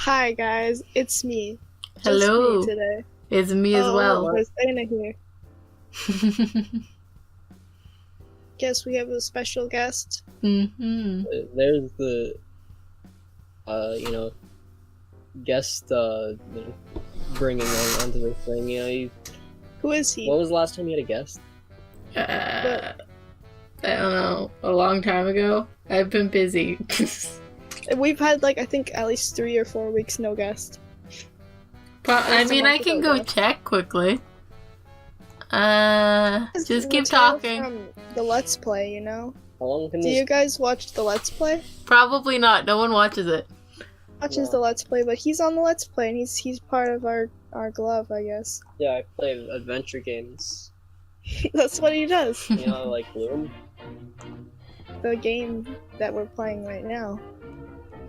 Hi guys, it's me. Hello. Just me today. It's me as well. There's Dana here. Guess we have a special guest. Mm-hmm. There's the, guest, bringing onto this thing. Who is he? When was the last time you had a guest? I don't know. A long time ago. I've been busy. We've had I think at least 3 or 4 weeks no guest. I can go check quickly. Just keep Mateo talking. From the Let's Play, you know. How long can Do you guys watch the Let's Play? Probably not. No one watches it. Watches the Let's Play, but he's on the Let's Play, and he's part of our glove, I guess. Yeah, I play adventure games. That's what he does. Like Bloom. The game that we're playing right now.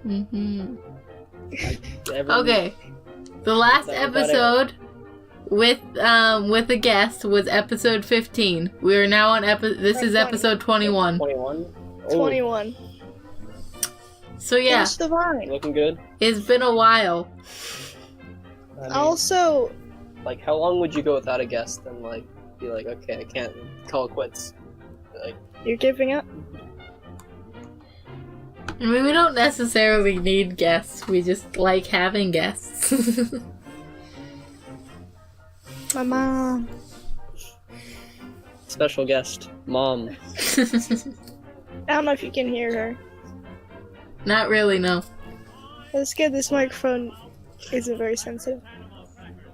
Mm-hmm. Okay. The last episode with a guest was episode 15. We are now on this is episode 21. 21? 21. So yeah. Finish the vine. Looking good? It's been a while. Also, how long would you go without a guest and be like, okay, I can't call it quits? You're giving up? I mean, we don't necessarily need guests. We just like having guests. My mom. Special guest, Mom. I don't know if you can hear her. Not really, no. It's good this microphone isn't very sensitive.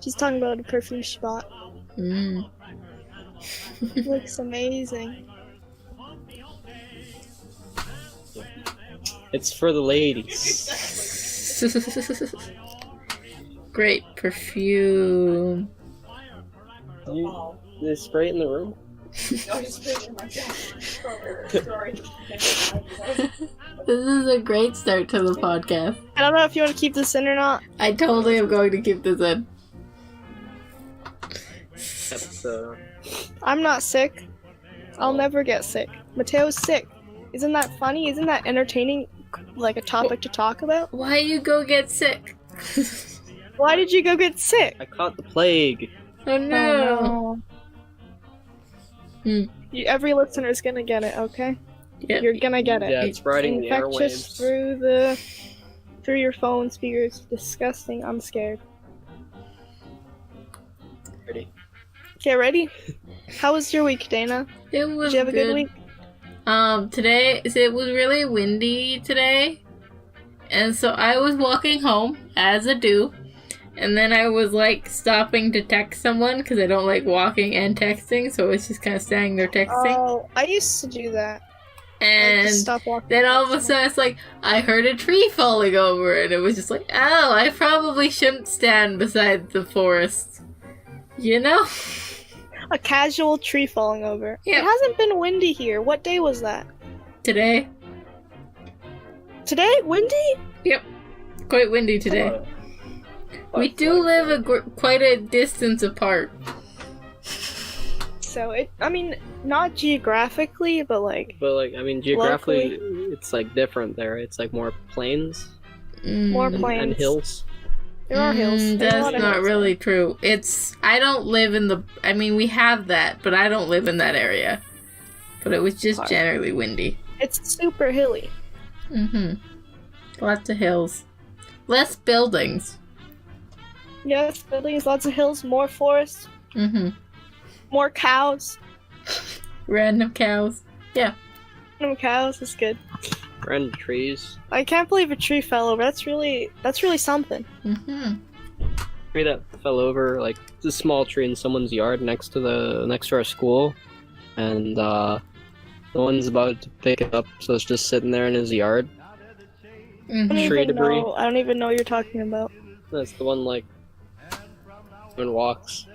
She's talking about a perfume she bought. It looks amazing. It's for the ladies. Great perfume. They spray it in the room? This is a great start to the podcast. I don't know if you want to keep this in or not. I totally am going to keep this in. I'm not sick. I'll never get sick. Mateo's sick. Isn't that funny? Isn't that entertaining? A topic to talk about? Why you go get sick? Why did you go get sick? I caught the plague. Oh no. Every listener is gonna get it, okay? Yep. You're gonna get it. Yeah, it's spreading the infectious airwaves. through your phone speakers. Disgusting. I'm scared. Ready? Okay, ready? How was your week, Dana? It was Did you have a good week? Today, it was really windy today, and so I was walking home, as I do, and then I was, stopping to text someone, because I don't like walking and texting, so I was just kind of standing there texting. Oh, I used to do that. And stop walking. then all of a sudden, it's I heard a tree falling over, and it was just oh, I probably shouldn't stand beside the forest. You know? A casual tree falling over. Yeah. It hasn't been windy here. What day was that? Today? Today? Windy? Yep. Quite windy today. We do live quite a distance apart. So, not geographically, but geographically, locally. it's different there. It's more plains. More plains. And hills. There are hills. That's not really true. I don't live in we have that, but I don't live in that area. But it was just generally windy. It's super hilly. Lots of hills. Less buildings. Yes, buildings, lots of hills, more forests. More cows. Random cows. Yeah. Random cows is good. Random trees. I can't believe a tree fell over. That's really something. Tree that fell over, it's a small tree in someone's yard next to our school, and no one's about to pick it up, so it's just sitting there in his yard. Tree debris. I don't even know what you're talking about. That's the one everyone walks.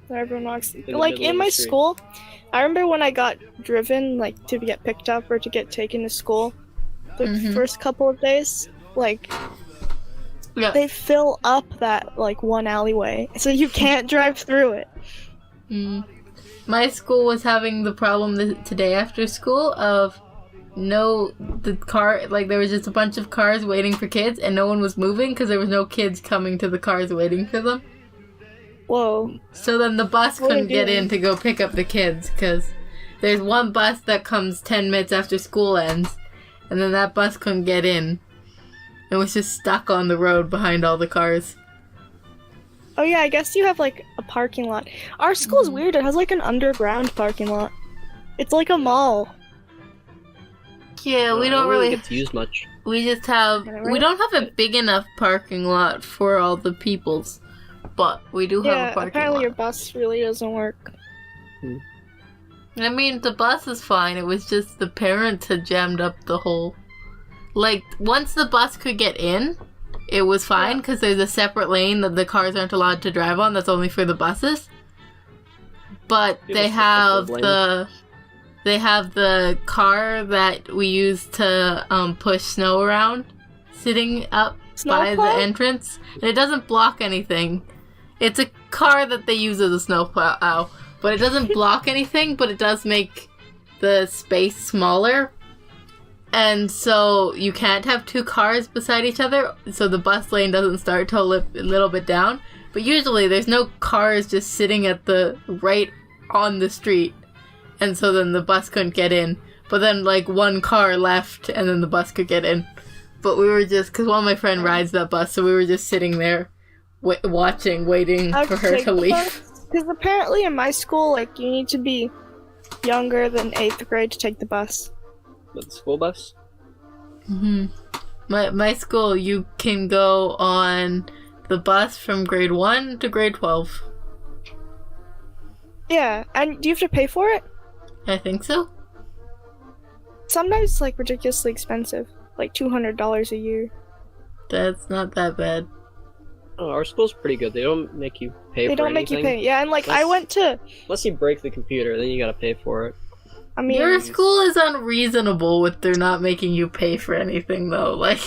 Everyone walks. In my school, I remember when I got driven to get picked up or to get taken to school. The first couple of days, they fill up that one alleyway, so you can't drive through it. My school was having the problem today after school of the car, like there was just a bunch of cars waiting for kids and no one was moving because there was no kids coming to the cars waiting for them. Whoa. So then the bus couldn't get in to go pick up the kids because there's one bus that comes 10 minutes after school ends, and then that bus couldn't get in. It was just stuck on the road behind all the cars. Oh yeah, I guess you have like a parking lot. Our school's weird. It has like an underground parking lot. It's like a mall. Yeah, we don't really get to use much. We just have we don't have a big enough parking lot for all the peoples, but we do have a parking apparently lot. Your bus really doesn't work. I mean, the bus is fine. It was just the parents had jammed up the whole. Like, once the bus could get in, it was fine because there's a separate lane that the cars aren't allowed to drive on. That's only for the buses. But they have the car that we use to push snow around, sitting up by the entrance, and it doesn't block anything. It's a car that they use as a snowplow, but it doesn't block anything. But it does make the space smaller. And so you can't have two cars beside each other, so the bus lane doesn't start till a little bit down. But usually there's no cars just sitting at the right on the street, and so then the bus couldn't get in. But then like one car left, and then the bus could get in. But we were just, because one of my friends rides that bus, so we were just sitting there waiting for her to leave. Because apparently in my school, like, you need to be younger than 8th grade to take the bus. With the school bus? My school, you can go on the bus from grade 1 to grade 12. Yeah, and do you have to pay for it? I think so. Sometimes it's like ridiculously expensive, like $200 a year. That's not that bad. Oh, our school's pretty good. They don't make you pay for anything. They don't make you pay. Yeah, and like I went to... Unless you break the computer, then you gotta pay for it. I mean, your school is unreasonable with their not making you pay for anything, though. Like,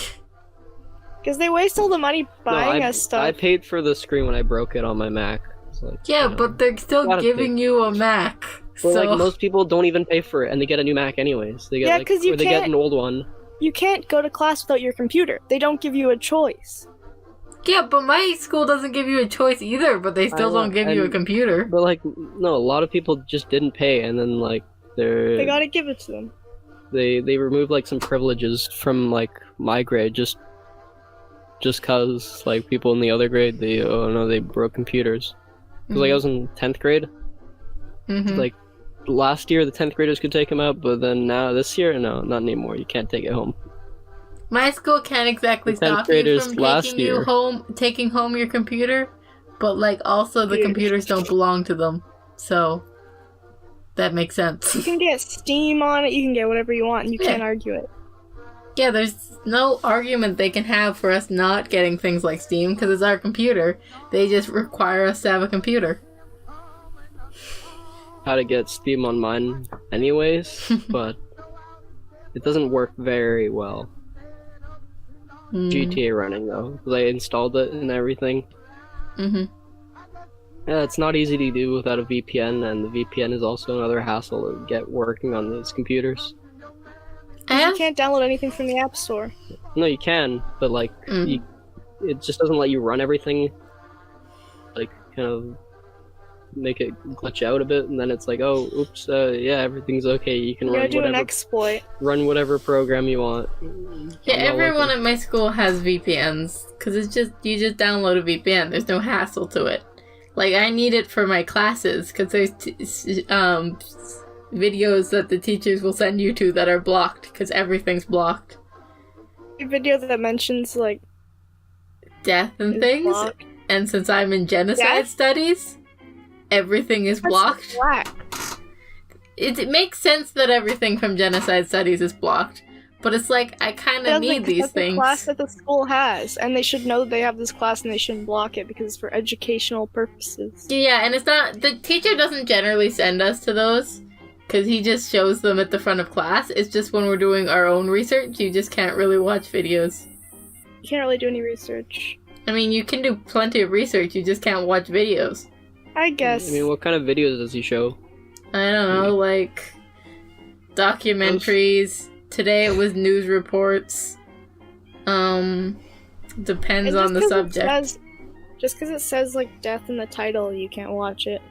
because they waste all the money buying us stuff. I paid for the screen when I broke it on my Mac. Like, yeah, but they're still giving you a Mac. But so like most people don't even pay for it, and they get a new Mac anyways. They get they get an old one. You can't go to class without your computer. They don't give you a choice. Yeah, but my school doesn't give you a choice either. But they still don't give you a computer. But like, no, a lot of people just didn't pay, and then like they gotta give it to them. They removed like some privileges from like my grade just cause like people in the other grade they broke computers. Cause like I was in 10th grade. Like last year the 10th graders could take them out, but then now this year no, not anymore. You can't take it home. My school can't exactly stop you from taking home your computer, but like also the computers don't belong to them, so that makes sense. You can get Steam on it, you can get whatever you want, and you can't argue it. Yeah, there's no argument they can have for us not getting things like Steam, because it's our computer. They just require us to have a computer. How to get Steam on mine anyways, but it doesn't work very well. GTA running though, because I installed it and everything. Yeah, it's not easy to do without a VPN, and the VPN is also another hassle to get working on these computers. You can't download anything from the App Store. No, you can, but like, it just doesn't let you run everything. Like, kind of make it glitch out a bit, and then it's like, oh, oops, yeah, everything's okay. You can an exploit. Run whatever program you want. Yeah, everyone at my school has VPNs, because it's just, you just download a VPN. There's no hassle to it. Like, I need it for my classes, because there's videos that the teachers will send you to that are blocked, because everything's blocked. A video that mentions, like, death and things, blocked. And since I'm in genocide studies, everything is blocked. It makes sense that everything from genocide studies is blocked, but it's like, I kind of need these things. That's the class that the school has, and they should know they have this class and they shouldn't block it because it's for educational purposes. Yeah, and it's not, the teacher doesn't generally send us to those, because he just shows them at the front of class. It's just when we're doing our own research, you just can't really watch videos. You can't really do any research. I mean, you can do plenty of research, you just can't watch videos. I guess. I mean, what kind of videos does he show? I don't know, like documentaries, Today it was news reports. Depends on the subject. Just because it says, like, death in the title, you can't watch it.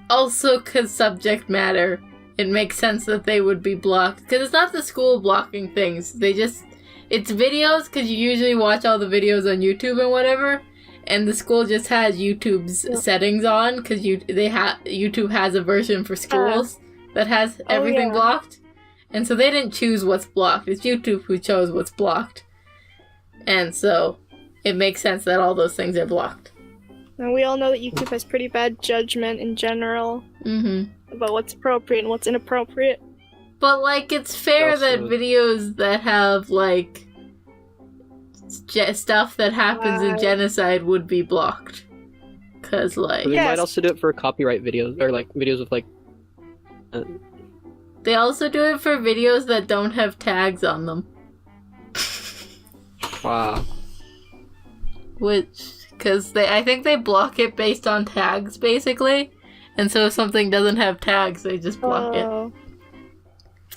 Also, because subject matter, it makes sense that they would be blocked. Because it's not the school blocking things. It's videos, because you usually watch all the videos on YouTube and whatever. And the school just has YouTube's settings on, because YouTube has a version for schools that has everything blocked. And so they didn't choose what's blocked. It's YouTube who chose what's blocked. And so it makes sense that all those things are blocked. And we all know that YouTube has pretty bad judgment in general about what's appropriate and what's inappropriate. But, like, it's fair that videos that have, like, stuff that happens in genocide would be blocked. Because, like... They might also do it for copyright videos, or, like, videos with, like... They also do it for videos that don't have tags on them. Wow. Because I think they block it based on tags, basically. And so if something doesn't have tags, they just block it. Or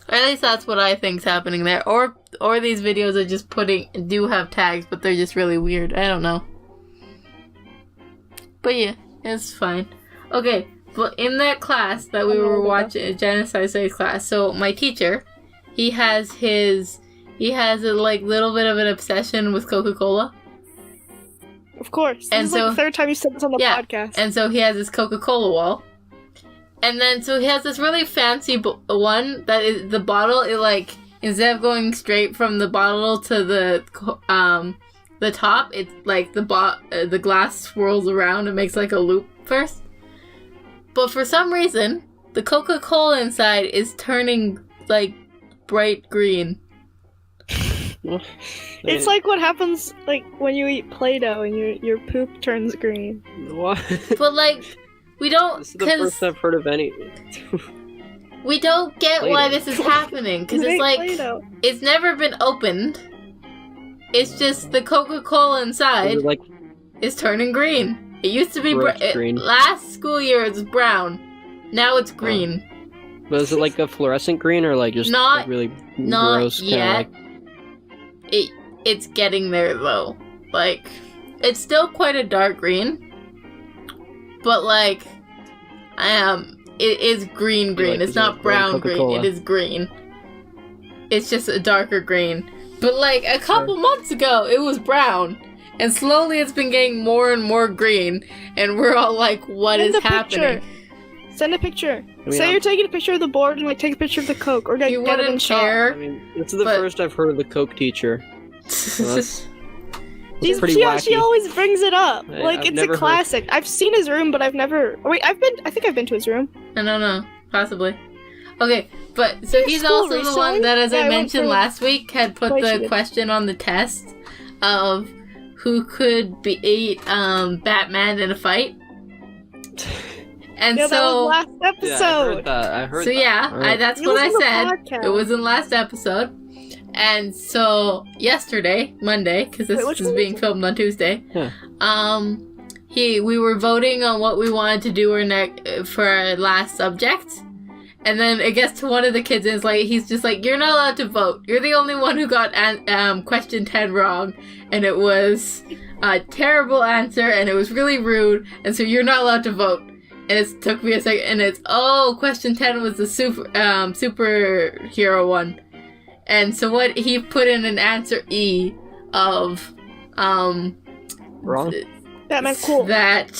at least that's what I think's happening there. Or these videos are just do have tags, but they're just really weird. I don't know. But yeah, it's fine. Okay, but in that class that we were watching, a genocide studies class, so my teacher, he has a like little bit of an obsession with Coca-Cola. Of course. This is like the third time you said this on the podcast. And so he has this Coca-Cola wall. And then, so he has this really fancy one that is the bottle, it like, instead of going straight from the bottle to the top, it's like the glass swirls around and makes like a loop first. But for some reason, the Coca-Cola inside is turning like bright green. It's like what happens like when you eat Play-Doh and your poop turns green. What? But like, we don't. This is the first I've heard of any. We don't get Play-Doh. why this is happening, because it's like Play-Doh. It's never been opened. It's just the Coca-Cola inside is turning green. It used to be green. Last school year it was brown. Now it's green. But is it like a fluorescent green or like just not like really not gross? Yet. It's getting there though. Like, it's still quite a dark green, but like, it is green. Like, it's not brown green. It is green. It's just a darker green. But like a couple months ago, it was brown. And slowly it's been getting more and more green, and we're all like, what is happening? Send a picture. Say you're taking a picture of the board and like take a picture of the Coke, or get you it in wouldn't shot. care. I mean, this is the first I've heard of the Coke teacher. So she always brings it up. Like, it's a classic. I've seen his room, but I've never... Wait, I think I've been to his room. I don't know. Possibly. Okay, but so he's also the one that, as I mentioned last week, had put the question on the test of who could beat Batman in a fight. And that was last episode. Yeah, I heard that. So yeah, that's what I said. It was in last episode. And so yesterday, Monday, because this is being filmed on Tuesday, we were voting on what we wanted to do for our last subject. And then it gets to one of the kids and he's just like, you're not allowed to vote. You're the only one who got question 10 wrong. And it was a terrible answer and it was really rude. And so you're not allowed to vote. And it took me a second, and question 10 was the superhero one. And so what he put in an answer E of, wrong? Batman's cool. That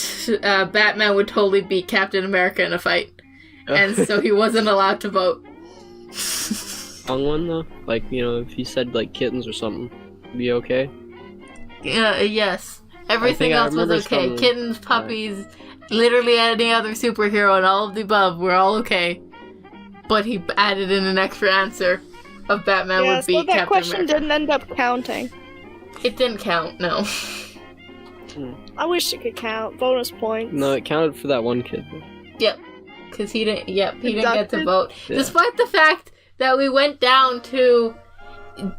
Batman would totally beat Captain America in a fight. And so he wasn't allowed to vote. Wrong one though? Like, if he said like kittens or something, it'd be okay? Yeah, yes. Everything else was okay. Kittens, puppies... Literally any other superhero and all of the above were all okay. But he added in an extra answer of Batman would beat Captain America. That question didn't end up counting. It didn't count, no. I wish it could count. Bonus points. No, it counted for that one kid. Yep. Because he didn't get to vote. Yeah. Despite the fact that we went down to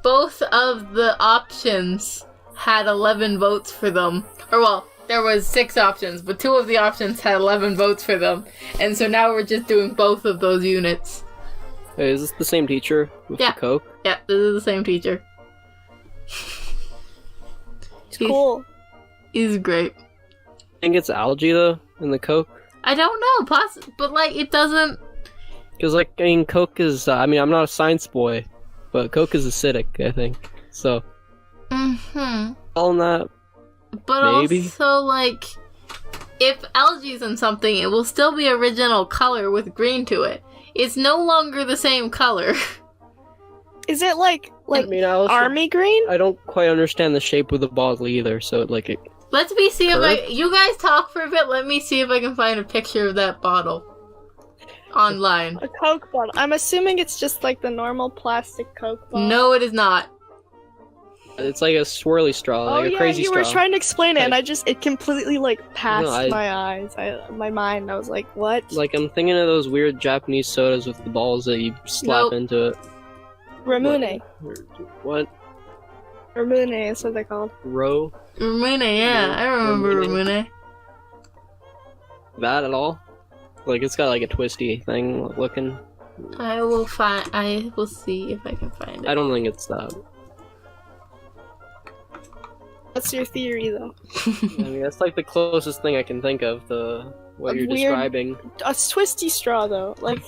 both of the options had 11 votes for them. Or well, there was 6 options, but 2 of the options had 11 votes for them. And so now we're just doing both of those units. Hey, is this the same teacher with the Coke? Yeah, this is the same teacher. It's cool. He's great. I think it's algae though in the Coke. I don't know, but like it doesn't. Because like I mean, Coke is. I mean, I'm not a science boy, but Coke is acidic. I think so. All in that. But maybe? Also, like, if algae's in something, it will still be original color with green to it. It's no longer the same color. Is it like I mean, army green? I don't quite understand the shape of the bottle either, so like it. Let me see if you guys talk for a bit. Let me see if I can find a picture of that bottle online. A Coke bottle. I'm assuming it's just like the normal plastic Coke bottle. No, it is not. It's like a swirly straw, like a crazy straw. You were trying to explain it, and it completely like passed my eyes, my mind. I was like, what? Like I'm thinking of those weird Japanese sodas with the balls that you slap into it. Ramune. What? Ramune is what they're called. Ramune, yeah, I remember Ramune. That at all? Like it's got like a twisty thing looking. I will see if I can find it. I don't think it's that. What's your theory, though? I mean, that's like the closest thing I can think of to what you're describing. A twisty straw, though. Like,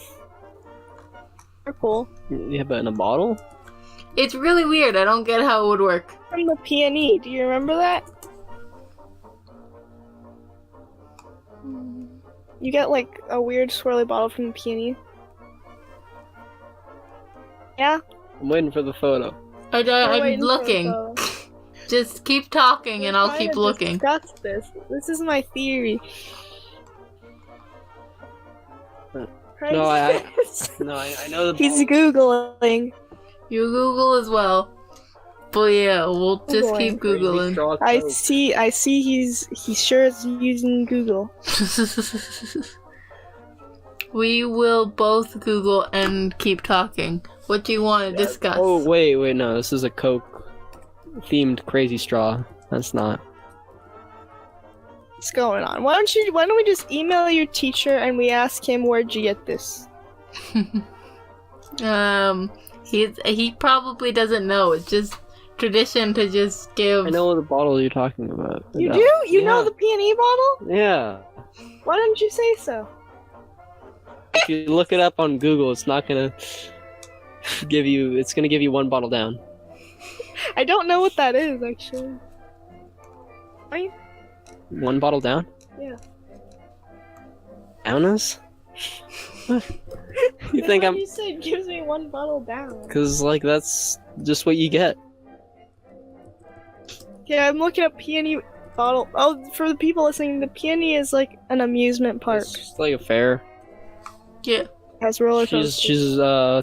they're cool. Yeah, but in a bottle? It's really weird. I don't get how it would work. From the peony. Do you remember that? You get, like, a weird swirly bottle from the peony. Yeah? I'm waiting for the photo. I'm looking. Just keep talking and I'll keep looking. Discuss this. This is my theory. No, I know the. He's Googling. You Google as well. But yeah, we'll just keep Googling. I see he sure is using Google. We will both Google and keep talking. What do you want to discuss? Oh, wait, no, this is a Coke themed crazy straw. That's not. What's going on? Why don't we just email your teacher and we ask him where'd you get this? He probably doesn't know. It's just tradition to just give. I know the bottle you're talking about. You do? You know the peony bottle? Yeah. Why didn't you say so? If you look it up on Google, it's not gonna give you. It's gonna give you one bottle down. I don't know what that is, actually. Right? One bottle down? Yeah. Down us? You think I'm? You said gives me one bottle down. Cause like that's just what you get. Yeah, I'm looking up peony bottle. Oh, for the people listening, the peony is like an amusement park. It's just like a fair. Yeah. Has roller coasters. She's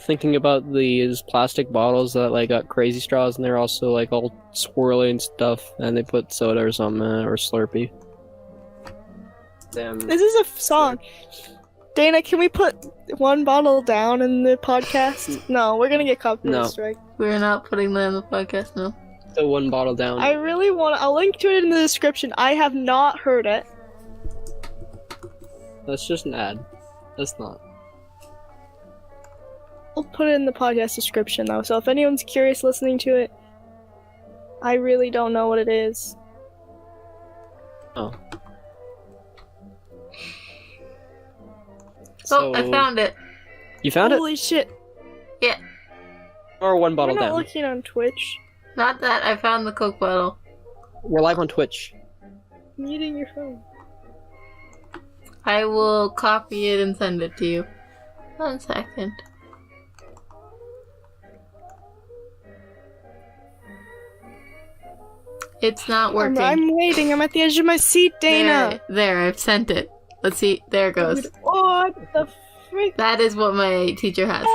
thinking about these plastic bottles that like got crazy straws and they're also like all swirly and stuff, and they put soda or something in it, or Slurpee. Damn. This is a song. Dana, can we put one bottle down in the podcast? No, we're gonna get copyright strike. We're not putting that in the podcast, no. The one bottle down. I really want. I'll link to it in the description. I have not heard it. That's just an ad. That's not. I'll put it in the podcast description though, so if anyone's curious listening to it, I really don't know what it is. Oh. So, I found it. You found Holy shit. Yeah. Or one bottle We're not down. looking on Twitch. Not that, I found the Coke bottle. We're live on Twitch. Muting your phone. I will copy it and send it to you. 1 second. It's not working. I'm waiting. I'm at the edge of my seat, Dana. There, I've sent it. Let's see. There it goes. What the frick? That is what my teacher has.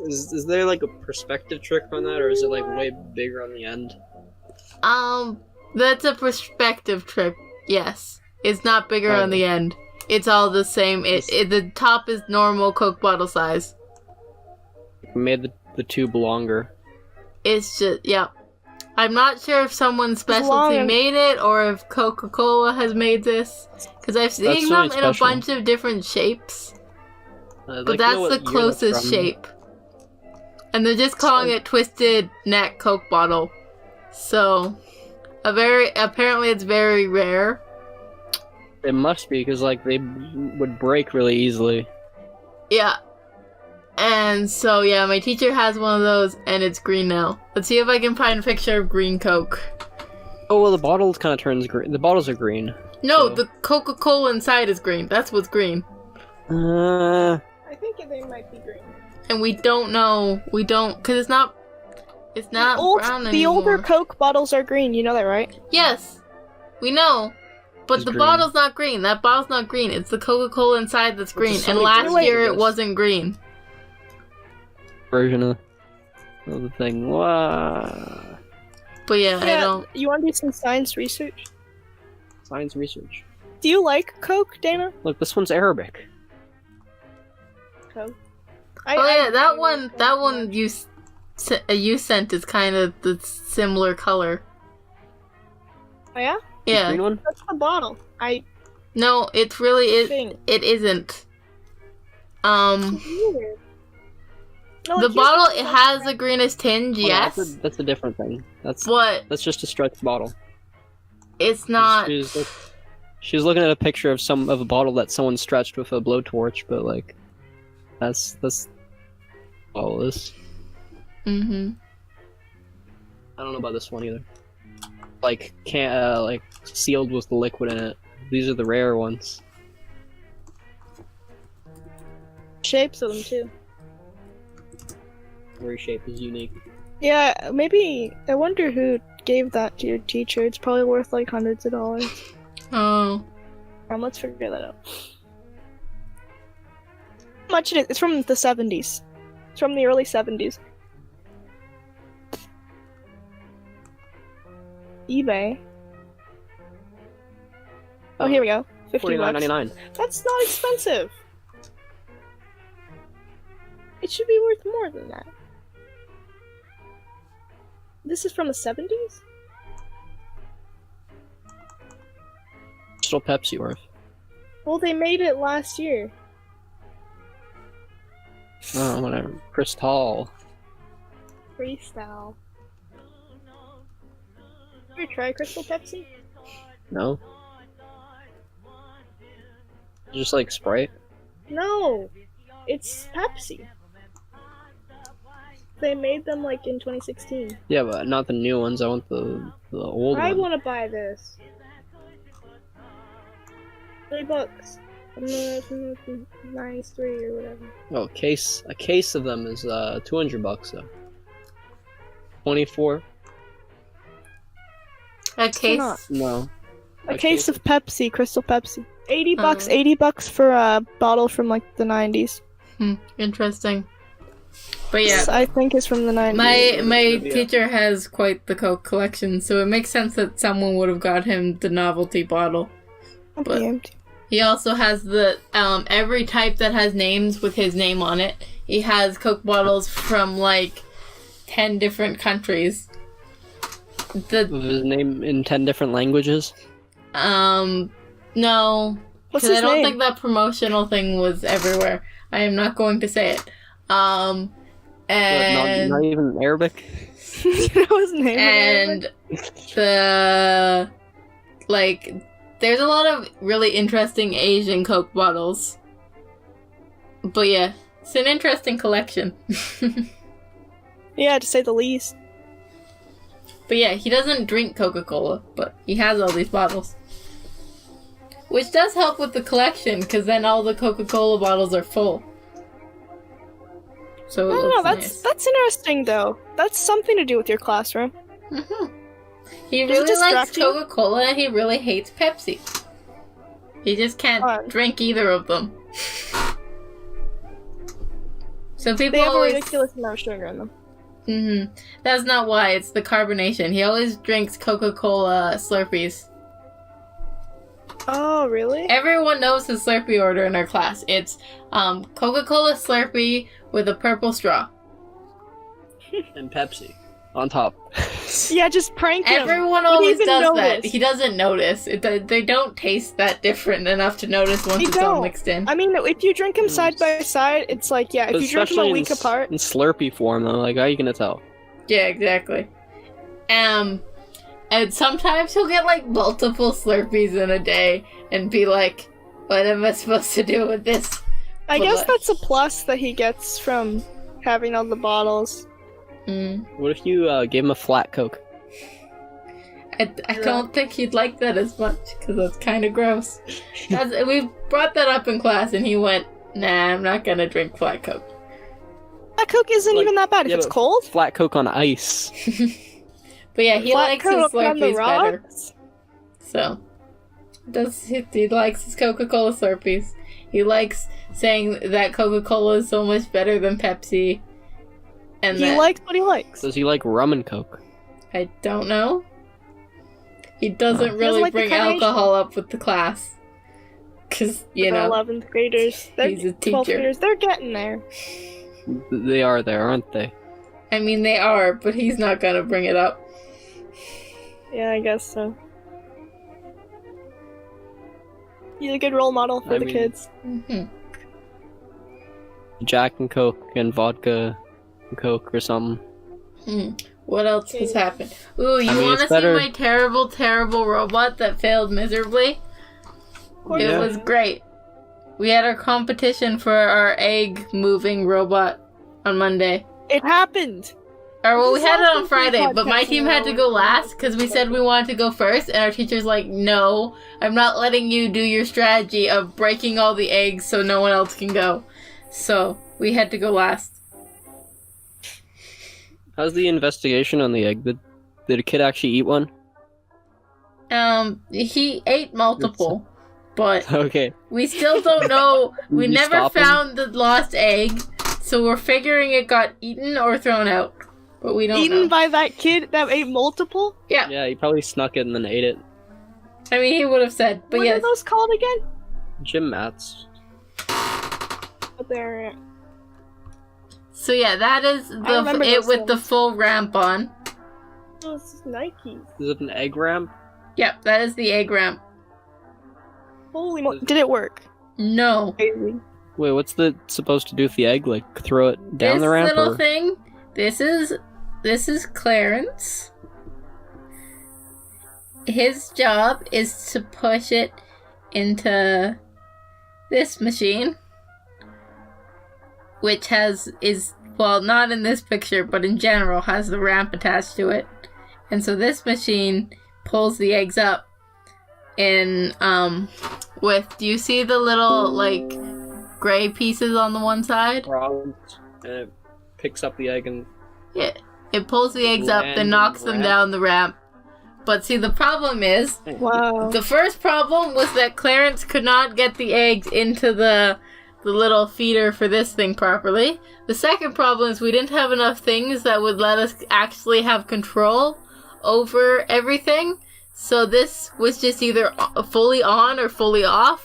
Is there like a perspective trick on that, or is it like way bigger on the end? That's a perspective trick. Yes, it's not bigger on the end. It's all the same. The top is normal Coke bottle size. Made the tube longer. It's just I'm not sure if someone specialty made it or if Coca-Cola has made this, because I've seen them in a bunch of different shapes. But that's the closest shape. And they're just calling it Twisted Neck Coke bottle. So, apparently it's very rare. It must be, because, like, they would break really easily. Yeah. And so, yeah, my teacher has one of those, and it's green now. Let's see if I can find a picture of green Coke. Oh, well, the bottle kind of turns green. The bottles are green. No, so. the Coca-Cola inside is green. That's what's green. I think they might be green. And we don't know. We don't, because it's not brown anymore. The older Coke bottles are green, you know that, right? Yes, we know. But It's the green. bottle's not green. That bottle's not green. It's the Coca-Cola inside that's green. so And many last versions year of it this. wasn't green. Version of the thing. Wow. But yeah, I don't. You want to do some science research? Science research. Do you like Coke, Dana? Look, this one's Arabic. Coke. That one you sent is kind of the similar color. Oh yeah? The Yeah. green one? That's the bottle. No, it's really Think. it isn't. Weird. No, The it's bottle, usually it has a greenish tinge, Oh, no, yes. that's a different thing. That's But just a stretched bottle. it's not. She was looking at a picture of a bottle that someone stretched with a blowtorch, but like, that's all this. Mm-hmm. I don't know about this one either. Like like sealed with the liquid in it. These are the rare ones. shapes of them too. Every shape is unique. Yeah, maybe. I wonder who gave that to your teacher. It's probably worth like hundreds of dollars. Oh. Let's figure that out. How much it is? It's from the 70s. It's from the early 70s. eBay. Oh, here we go. 50 bucks. $49.99. That's not expensive. It should be worth more than that. This is from the 70s? Still Pepsi worth. Well, they made it last year. Oh, whatever. Cristal. Freestyle. Have you tried Crystal Pepsi? No. Just like Sprite. No! It's Pepsi. They made them like in 2016. Yeah, but not the new ones. I want the old I one. want to buy this. $3. Nice 3 or whatever. Oh, a case of them is $200 though. 24? A case. not. No. A case of Pepsi, Crystal Pepsi. $80, $80 for a bottle from like the 90s. Interesting. But yeah, This, I think is from the 90s. my teacher has quite the Coke collection, so it makes sense that someone would have got him the novelty bottle. But he also has the every type that has names with his name on it. He has Coke bottles from like 10 different countries. With his name in 10 different languages? No. What's Because his I don't name? think that promotional thing was everywhere. I am not going to say it. And Not even Arabic? You know his name? and the like there's a lot of really interesting Asian Coke bottles. But yeah, it's an interesting collection. Yeah, to say the least. But yeah, he doesn't drink Coca-Cola, but he has all these bottles. Which does help with the collection, because then all the Coca-Cola bottles are full. So I it don't know, looks that's interesting though. That's something to do with your classroom. nice. He Does it really likes distract you? Coca-Cola, and he really hates Pepsi. He just can't drink either of them. So people They have always... a ridiculous amount of sugar in them. That's not why, it's the carbonation. He always drinks Coca-Cola Slurpees. Oh, really? Everyone knows his Slurpee order in our class. It's Coca-Cola Slurpee with a purple straw. And Pepsi. On top. Yeah, just prank him. Everyone always does that. He doesn't notice. They don't taste that different enough to notice once it's all mixed in. I mean, if you drink them side by side, it's like, yeah, if you drink them a week apart. In Slurpee form, though, like, how are you gonna tell? Yeah, exactly. And sometimes he'll get, like, multiple Slurpees in a day and be like, what am I supposed to do with this? I guess that's a plus that he gets from having all the bottles. What if you gave him a flat Coke? I don't think he'd like that as much, because that's kind of gross. We brought that up in class, and he went, nah, I'm not gonna drink flat Coke. Flat Coke isn't even that bad if it's cold. Flat Coke on ice. But yeah, he likes his Slurpees better. So, he likes his Coca-Cola Slurpees. He likes saying that Coca-Cola is so much better than Pepsi. And he likes what he likes. Does he like rum and Coke? I don't know. He doesn't really bring alcohol up with the class. Because, you know, 11th graders. He's a teacher. 12th graders, they're getting there. They are there, aren't they? I mean, they are, but he's not gonna bring it up. Yeah, I guess so. He's a good role model for the kids. Jack and Coke and vodka and Coke or something. What else has happened? Ooh, you want to see my terrible, terrible robot that failed miserably? It was great. We had our competition for our egg-moving robot on Monday. It happened! Well, we had it on Friday, but my team had to go last because we said we wanted to go first, and our teacher's like, no, I'm not letting you do your strategy of breaking all the eggs so no one else can go. So, we had to go last. How's the investigation on the egg? Did a kid actually eat one? He ate multiple, but okay. We still don't know. We never found the lost egg, so we're figuring it got eaten or thrown out. But we don't know. Eaten by that kid that ate multiple? Yeah. Yeah, he probably snuck it and then ate it. I mean, he would have said, but what are those called again? Gym mats. But they're... So yeah, that is it with the full ramp on. Oh, this is Nike. Is it an egg ramp? Yep, that is the egg ramp. Holy mo- Did it work? No. Crazy. Wait, what's supposed to do with the egg? Like, throw it down the ramp? This little thing, this is Clarence. His job is to push it into this machine, which well, not in this picture, but in general, has the ramp attached to it. And so this machine pulls the eggs up in, do you see the little, like, gray pieces on the one side? And it picks up the egg and... Yeah, it pulls the eggs up and knocks them down the ramp. But see, the problem is... Wow. The first problem was that Clarence could not get the eggs into the little feeder for this thing properly. The second problem is we didn't have enough things that would let us actually have control over everything. So this was just either fully on or fully off,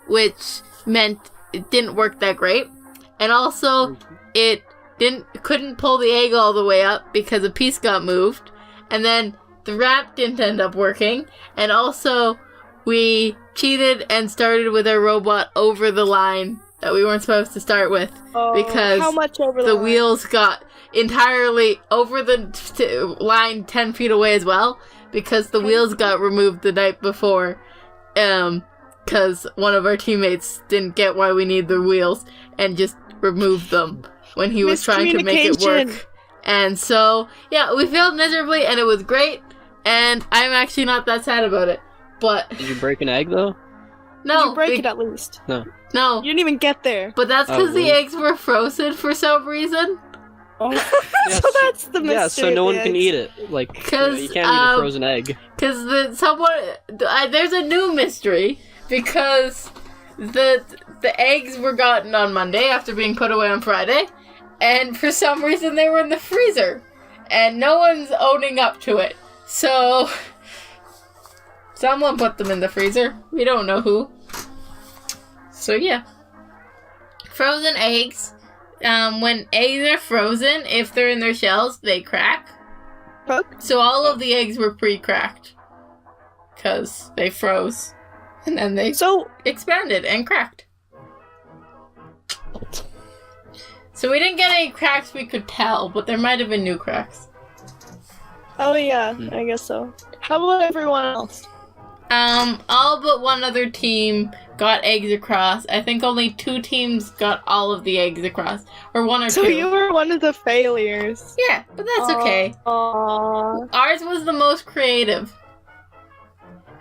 which meant it didn't work that great. And also, it couldn't pull the egg all the way up because a piece got moved. And then the ramp didn't end up working. And also, we cheated and started with our robot over the line that we weren't supposed to start with. Because how much over the wheels got entirely over the line 10 feet away as well. Because the wheels got removed the night before. Because one of our teammates didn't get why we need the wheels and just removed them when he was trying to make it work. And so, yeah, we failed miserably and it was great. And I'm actually not that sad about it. But did you break an egg, though? No. Did you break it at least? No. No. You didn't even get there. But that's because the eggs were frozen for some reason. Oh. So that's the mystery. Yeah, so no one can eat it. Like, you can't eat a frozen egg. Because there's a new mystery. Because the eggs were gotten on Monday after being put away on Friday. And for some reason they were in the freezer. And no one's owning up to it. So... someone put them in the freezer. We don't know who. So yeah. Frozen eggs. When eggs are frozen, if they're in their shells, they crack. Cooked? So all of the eggs were pre-cracked. Because they froze. And then they expanded and cracked. So we didn't get any cracks we could tell, but there might have been new cracks. Oh yeah, I guess so. How about everyone else? All but one other team got eggs across. I think only 2 teams got all of the eggs across. Or 1 or 2. So you were one of the failures. Yeah, but that's okay. Ours was the most creative.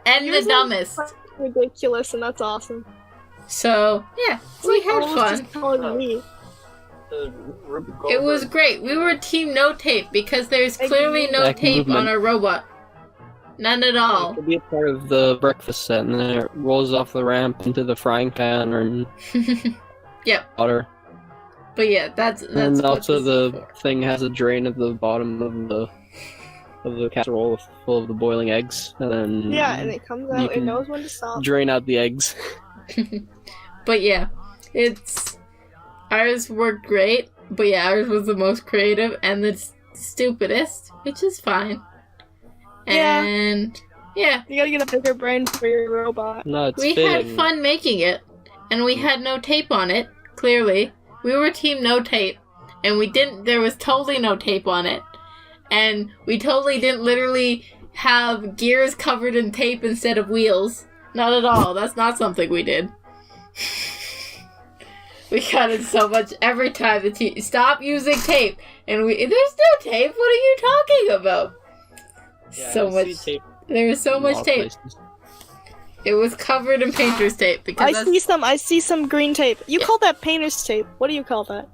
And Yours the dumbest. Ridiculous, and that's awesome. So, yeah, we had fun. Just calling me. It was great. We were team no tape because there's clearly no tape on our robot. None at all. It could be a part of the breakfast set, and then it rolls off the ramp into the frying pan or yep. water. But yeah, that's and also the thing has a drain at the bottom of the casserole full of the boiling eggs, and then and it comes out. It knows when to stop. Drain out the eggs. But yeah, ours worked great. But yeah, ours was the most creative and the stupidest, which is fine. And yeah, you gotta get a bigger brain for your robot. No, we had fun making it, and we had no tape on it. Clearly, we were team no tape, and we didn't. There was totally no tape on it, and we totally didn't literally have gears covered in tape instead of wheels. Not at all. That's not something we did. We got it so much every time the team stop using tape, and there's no tape. What are you talking about? Yeah, so much tape. There was so much tape. Places. It was covered in painter's tape because I see some green tape. You call that painter's tape. What do you call that?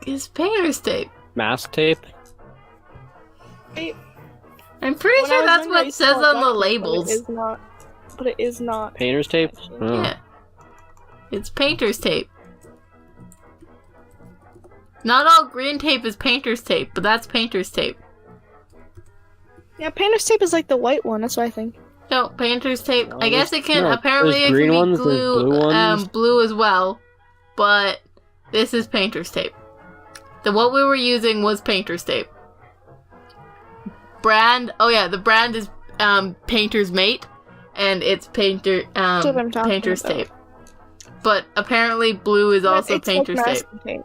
It's painter's tape. Mask tape? I'm pretty sure that's what it says on the labels. But it is not. Painter's tape? Oh. Yeah. It's painter's tape. Not all green tape is painter's tape, but that's painter's tape. Yeah, painter's tape is like the white one, that's what I think. No, painter's tape. I guess it can, apparently it can be blue as well, but this is painter's tape. What we were using was painter's tape. Brand, the brand is Painter's Mate, and it's painter's tape. But apparently blue is also painter's tape.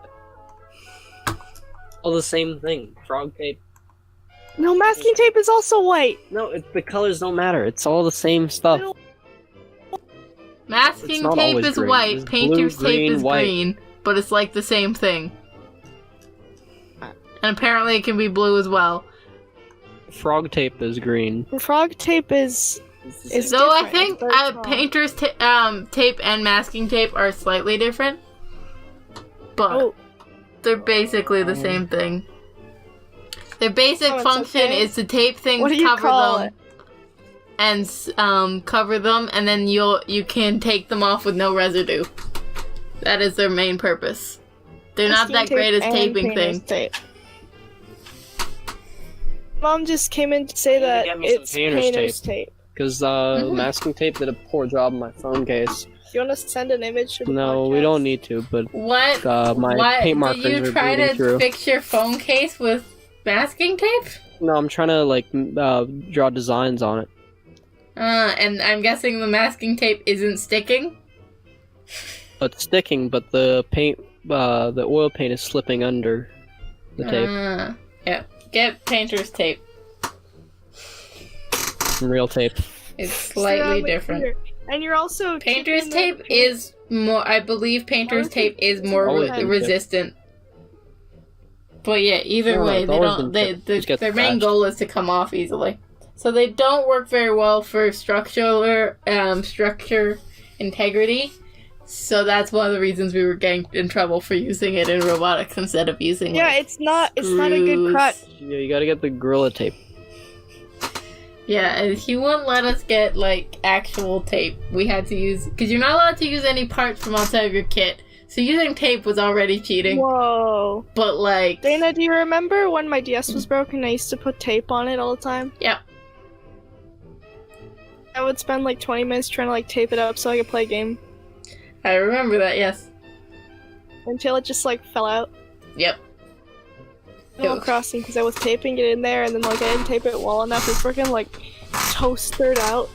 All the same thing. Frog tape. No, masking tape is also white. No, the colors don't matter. It's all the same stuff. Masking tape is white, painter's tape is green, but it's like the same thing. And apparently it can be blue as well. Frog tape is green. Frog tape is so I think painter's tape and masking tape are slightly different, but they're basically the same thing. Their basic function is to tape things, cover them, and then you can take them off with no residue. That is their main purpose. They're not that great at taping things. Mom just came in to say that it's painter's tape. Because masking tape did a poor job on my phone case. You want to send an image to the podcast? We don't need to, but my paint markers are bleeding through. Did you try to fix your phone case with masking tape? No, I'm trying to draw designs on it. And I'm guessing the masking tape isn't sticking? It's sticking, but the oil paint is slipping under the tape. Yeah. Get painter's tape. Real tape. It's slightly different. And you're also painter's tape is more. I believe painter's tape is more resistant. But yeah, either way, they don't. Their main goal is to come off easily. So they don't work very well for structure integrity. So that's one of the reasons we were getting in trouble for using it in robotics instead of using. Yeah, it's not a good crutch. Yeah, you gotta get the Gorilla Tape. Yeah, and he wouldn't let us get actual tape. We had to use because you're not allowed to use any parts from outside of your kit. So using tape was already cheating. Whoa. But Dana, do you remember when my DS was broken? I used to put tape on it all the time. Yep. I would spend 20 minutes trying to tape it up so I could play a game. I remember that, yes. Until it just fell out. Yep. Animal Crossing because I was taping it in there and then like I didn't tape it well enough. It freaking like toastered out.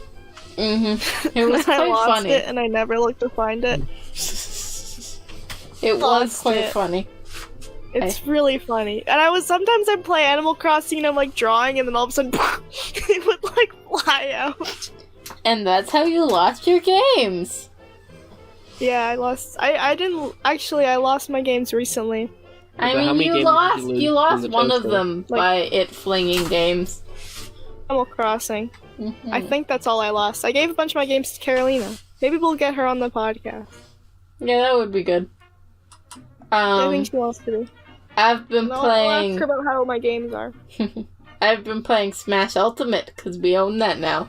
It was I quite lost funny. it and I never looked to find it. It was Lost quite it. funny. It's really funny. And sometimes I play Animal Crossing and I'm like drawing and then all of a sudden it would like fly out. And that's how you lost your games. Yeah, I lost. I didn't actually. I lost my games recently. I But how mean, many you games lost. did you lose You in lost the one of toaster? them by it flinging games. Animal Crossing. Mhm. I think that's all I lost. I gave a bunch of my games to Carolina. Maybe we'll get her on the podcast. Yeah, that would be good. I think she wants to do. I've been And I'll playing. ask her about how my games are. I've been playing Smash Ultimate because we own that now.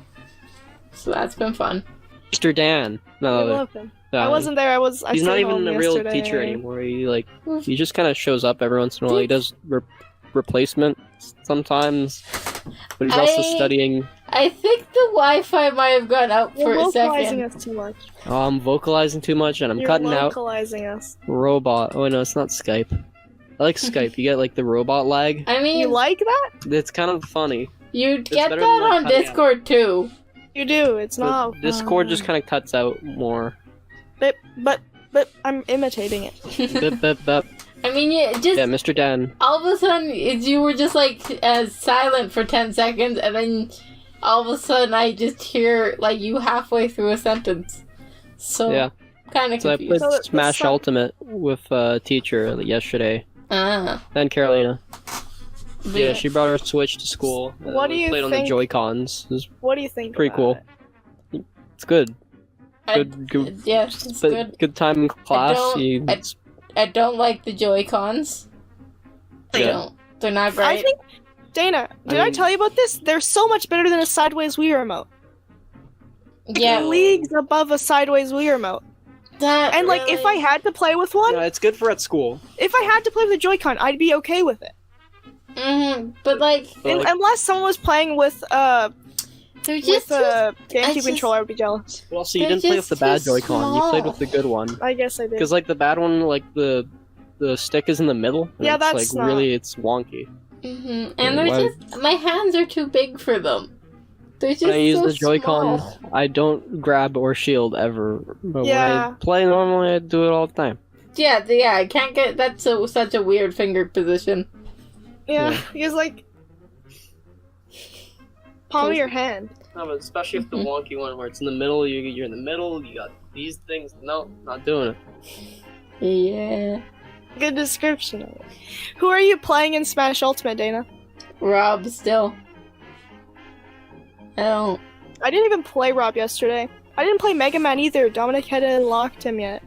So that's been fun. Mr. Dan. I No, love him. I uh, wasn't there. I he's stayed not even home a real yesterday. teacher anymore. He just kind of shows up every once in a while. He does replacement sometimes, but he's also studying. I think the Wi-Fi might have gone out for You're a vocalizing second. us too much. Oh, I'm vocalizing too much, and I'm You're cutting out vocalizing us. robot. Oh no, it's not Skype. I like Skype. You get like the robot lag. I mean, You like that? It's kind of funny. you get better that than, like, on cutting out. Discord too. You do. It's But not. Discord just kind of cuts out more. But I'm imitating it. Bip, bip, bip. I mean, just Yeah, Mr. Dan. all of a sudden you were just like silent for 10 seconds, and then all of a sudden I just hear like you halfway through a sentence. So Yeah. kind of So I confused. played So Smash some- Ultimate with a teacher yesterday. Ah, Then Carolina. but Yeah, she brought her Switch to school. What do we you played on the think- Joy-Cons. It was What do you think? pretty about cool. it? It's good. I- Good. yeah, it's But good. good time in class. don't- I don't like the Joy-Cons. They Yeah. don't. They're not great. I think Dana, did I mean- tell you about this? They're so much better than a sideways Wii remote. yeah, Leagues above a sideways Wii remote. that And like, if I really- had to play with one, Yeah, it's good for at school. if I had to play with a Joy-Con, I'd be okay with it. but like But, like, Unless someone was playing with they're just a I GameCube just- controller, I'd be jealous. well, see, you they're didn't play with just the bad too Joy-Con. You played with small. the good one. I guess I did. Because like the bad one, like the stick is in the middle. and Yeah, it's, that's like not- really it's wonky. and Yeah, they're why- just my hands are too big for them. They're just When I use so the Joy-Con, small. I don't grab or shield ever. But Yeah. when I play normally, I do it all the time. Yeah, I can't get that's such a weird finger position. Yeah, Yeah. because like palm of your hand. No, but especially if the wonky one where it's in the middle, you're in the middle, you got these things. No, not doing it. Yeah, Good description of it. Who are you playing in Smash Ultimate, Dana? Rob still. I don't. I didn't even play Rob yesterday. I didn't play Mega Man either. Dominic hadn't unlocked him yet.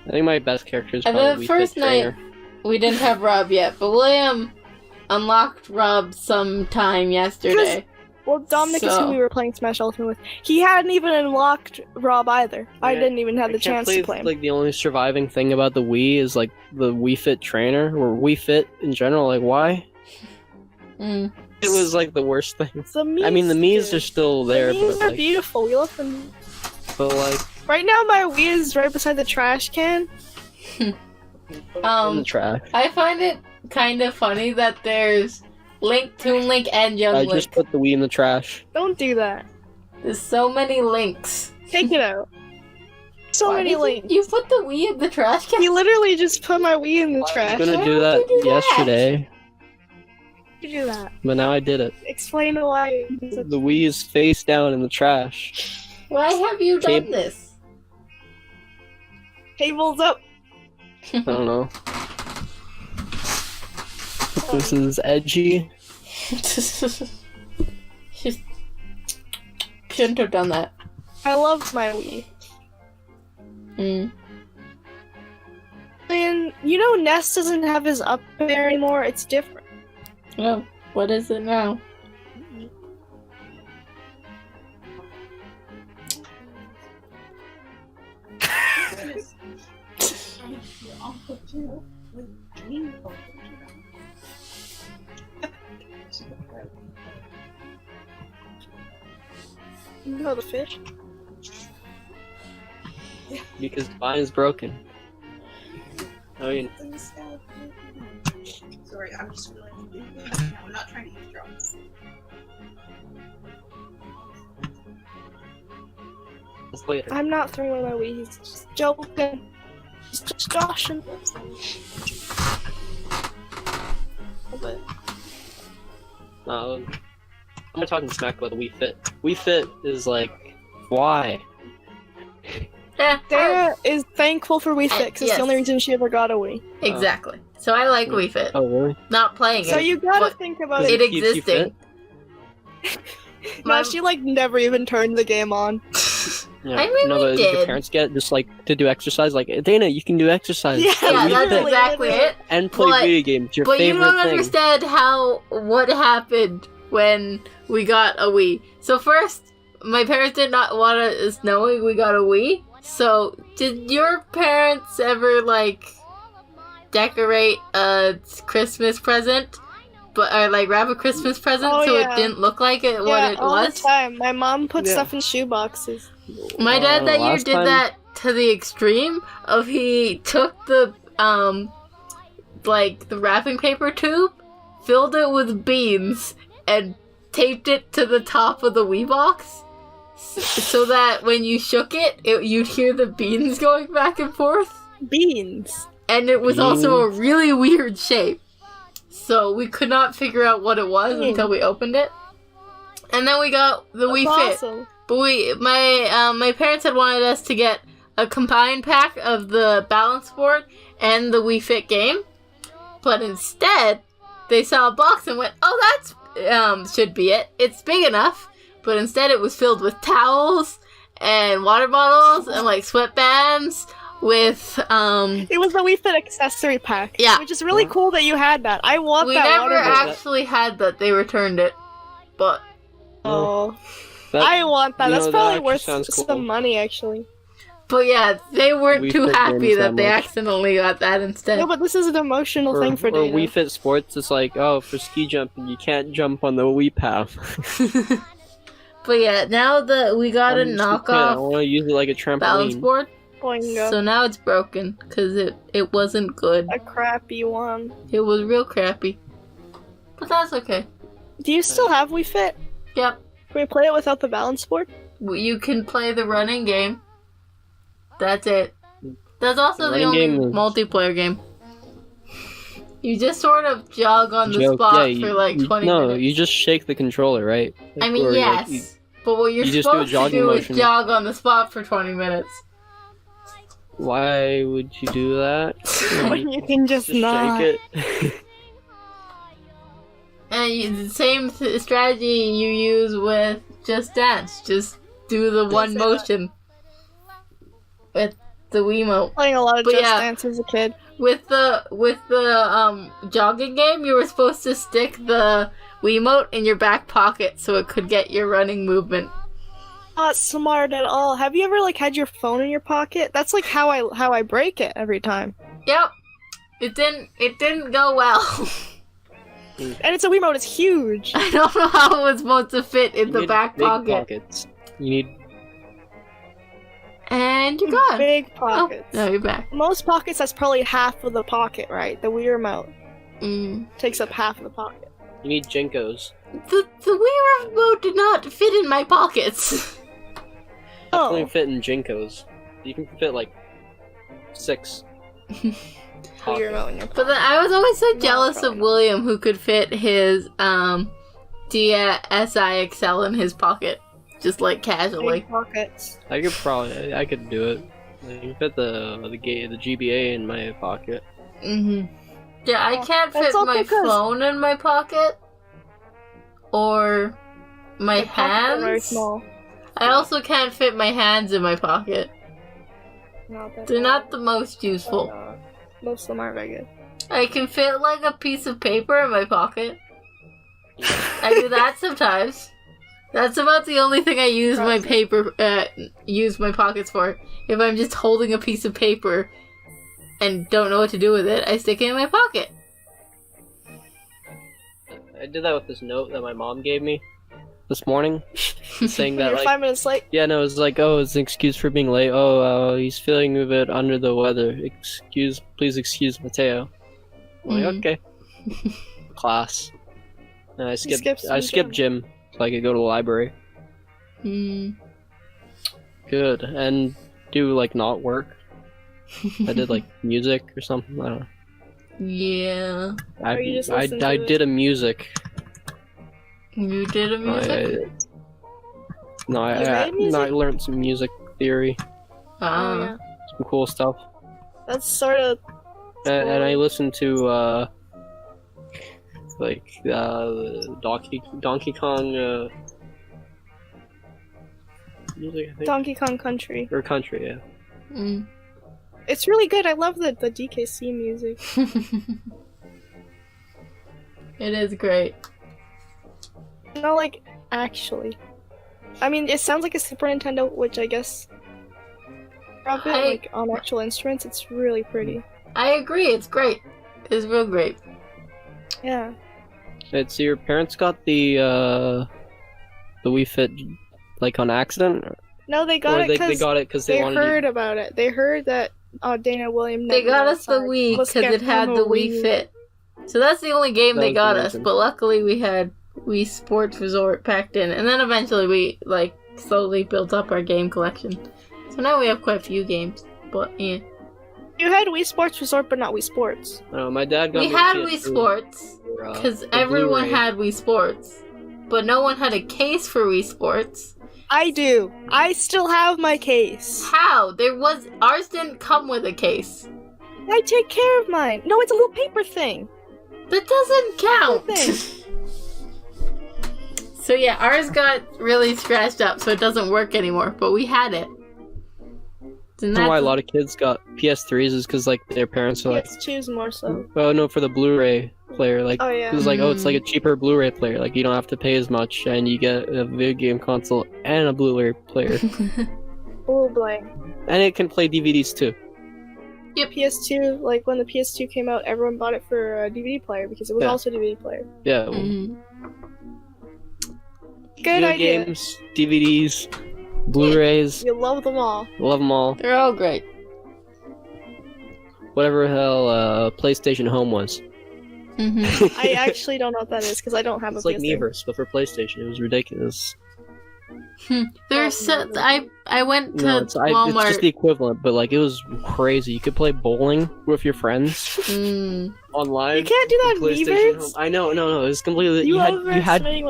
I think my best character is And probably the Wii first Fit night- Trainer. We didn't have Rob yet, but William unlocked Rob sometime yesterday. Well, Dominic is So- who we were playing Smash Ultimate with. He hadn't even unlocked Rob either. I Yeah, didn't even have I the can't chance believe, to play him. Like the only surviving thing about the Wii is like the Wii Fit Trainer or Wii Fit in general. Like why? Mm. It was like the worst thing. The Mii's I mean, the Mii's good. are still there, The Mii's but are like, beautiful. We love them. but like Right now, my Wii is right beside the trash can. in the trash. I find it kind of funny that there's Link, Toon Link, and Young I Link. just put the Wii in the trash. Don't do that. There's so many links. Take it out. So Why many did links. You put the Wii in the trash can? You literally just put my Wii in the I was trash. gonna Why do would that you do that? yesterday, You do that. but now I did it. Explain why. you did The Wii is face down in the trash. Why have you done Tape- this? Tables up. I don't know. This is edgy. Shouldn't have done that. I love my Wii. Mm. And you know, Ness doesn't have his up there anymore. It's different. Oh, what is it now? You know the fish. Because mine is broken. I mean, story. I'm just willing to leave it. No, I'm not trying to eavesdrop. Later. I'm not throwing away my Wii. He's just joking. He's just joshing. But I'm not talking smack about the Wii Fit. Wii Fit is like, why? Dana is thankful for Wii Fit because it's yes. the only reason she ever got a Wii. Exactly. So I like Wii Fit. Oh, really? Not playing So it. you gotta but think about it it. keeps you existing. No, she like never even turned the game on. Yeah. I mean, no, we but did. your parents get just like to do exercise. Like, Dana, you can do exercise. Yeah, Yeah, Wii that's Fit. exactly it. And play But- video games. Your But you favorite don't thing. understand what happened when we got a Wii. So first, my parents did not want us knowing we got a Wii. So did your parents ever like decorate a Christmas present, or like wrap a Christmas present Oh, so yeah. it didn't look like it what it all was? the time. My mom put Yeah. stuff in shoe boxes. My dad that year last did time- that to the extreme of he took the like the wrapping paper tube, filled it with beans, and taped it to the top of the Wii box, so that when you shook it, you'd hear the beans going back and forth. Beans. And it was also a really weird shape, so we could not figure out what it was until we opened it. And then we got the Wii Fit. Awesome. But my parents had wanted us to get a combined pack of the balance board and the Wii Fit game, but instead they saw a box and went, "Oh, that's should be it. It's big enough." But instead, it was filled with towels and water bottles and like sweatbands with It was the Wii Fit accessory pack. Yeah. Which is really cool that you had that. I want We that never water bottle. actually had that. They returned it, but Oh, That- I want that. you That's know, that probably actually worth sounds cool. some money, actually. yeah, they weren't Wii too Fit happy games that that they much. accidentally got that instead. No, but this is an emotional thing for or Dana. Wii Fit Sports, it's like, oh, for ski jumping, you can't jump on the Wii path. But yeah, now we got a I knockoff want to use it like a balance trampoline. board, Boingo. so now it's broken because it wasn't good. A crappy one. It was real crappy, but that's okay. Do you still have Wii Fit? Yep. Can we play it without the balance board? You can play the running game. That's it. That's also The the running only game is- multiplayer game. You just sort of jog on the Joke. spot Yeah, for like 20 no, minutes. you just shake the controller, right? I mean, Or, like, yes. you- But what you're you just do a supposed to jogging do motion. is jog on the spot for 20 minutes. why would you do that? When you can just not. shake it. And the same strategy you use with Just Dance. Just do the one say motion with the Wiimote. Playing a lot of But Just yeah. Dance as a kid. With the jogging game, you were supposed to stick the Wiimote in your back pocket so it could get your running movement. Not smart at all. Have you ever like had your phone in your pocket? That's like how I break it every time. Yep. It didn't go well. And it's a Wiimote. It's huge. I don't know how it was supposed to fit in You the need back big pocket. pockets. You need. And you're gone. Big Oh, pockets. no, you're back. Most pockets, that's probably half of the pocket, right? The Wii remote Mm. takes up half of the pocket. You need Jinkos. The Wii remote did not fit in my pockets. Definitely Oh, fit in Jinkos. You can fit like 6. Wii remote in your But pocket. then I was always so No, jealous probably of not. William, who could fit his DSi XL in his pocket, just like casually. Big pockets. I could do it. I can fit the GBA in my pocket. Yeah, I can't That's fit all my because- phone in my pocket or my Your pockets are very hands. small. I also can't fit my hands in my pocket. Not that They're bad. not the most useful. Most of them aren't very good. I can fit like a piece of paper in my pocket. I do that sometimes. That's about the only thing I use my pockets for. If I'm just holding a piece of paper and don't know what to do with it, I stick it in my pocket. I did that with this note that my mom gave me this morning, saying that You're like, 5 minutes late. yeah, no, it's like, oh, it's an excuse for being late. Oh, he's feeling a bit under the weather. Please excuse Mateo. I'm like, Mhm. okay. class. And I skipped skipped gym so I could go to the library. Hmm. Good. And do like not work. I did like music or something. I don't know. Yeah. Or you just listened I to it? did a music. You did a music? I learned some music theory. Ah. Oh, yeah. Some cool stuff. That's sort of. And I listened to Donkey Kong music, I think. Donkey Kong Country. Or country, yeah. Mm. It's really good. I love the DKC music. It is great. No, like, actually. I mean, it sounds like a Super Nintendo, which I guess. Probably, like, on actual instruments, it's really pretty. I agree, it's great. It's real great. Yeah. So your parents got the Wii Fit, like, on accident? No, they got it because they they heard about it. They heard that Dana Williams. They got us the Wii because it had the Wii Fit. So that's the only game they got us, but luckily we had Wii Sports Resort packed in, and then eventually we, like, slowly built up our game collection. So now we have quite a few games, but yeah. You had Wii Sports Resort, but not Wii Sports. My dad got We me had a Wii PS3 Sports, because everyone Blu-ray. had Wii Sports, but no one had a case for Wii Sports. I do. I still have my case. How? Ours didn't come with a case. I take care of mine. No, it's a little paper thing. That doesn't count! Thing. So yeah, ours got really scratched up, so it doesn't work anymore, but we had it. And That's why a lot of kids got PS3s is because like their parents are like, Let's choose more so. oh no, for the Blu-ray player, like Oh, yeah. it's like, oh, it's like a cheaper Blu-ray player, like you don't have to pay as much, and you get a video game console and a Blu-ray player, Oh, blank. and it can play DVDs too. Yep. PS2, like when the PS2 came out, everyone bought it for a DVD player because it was Yeah. also a DVD player. Yeah, Mhm. Good video idea. games, DVDs, Blu-rays, You love them all. love them all. They're all great. Whatever the hell PlayStation Home was. Mhm. I actually don't know what that is because I don't have It's a like PS3. Miiverse, but for PlayStation. It was ridiculous. There's so, I went to No, it's Walmart. just the equivalent, but like it was crazy. You could play bowling with your friends Mm. online. You can't do that in PlayStation Home. Miiverse? I know, no, it was completely. You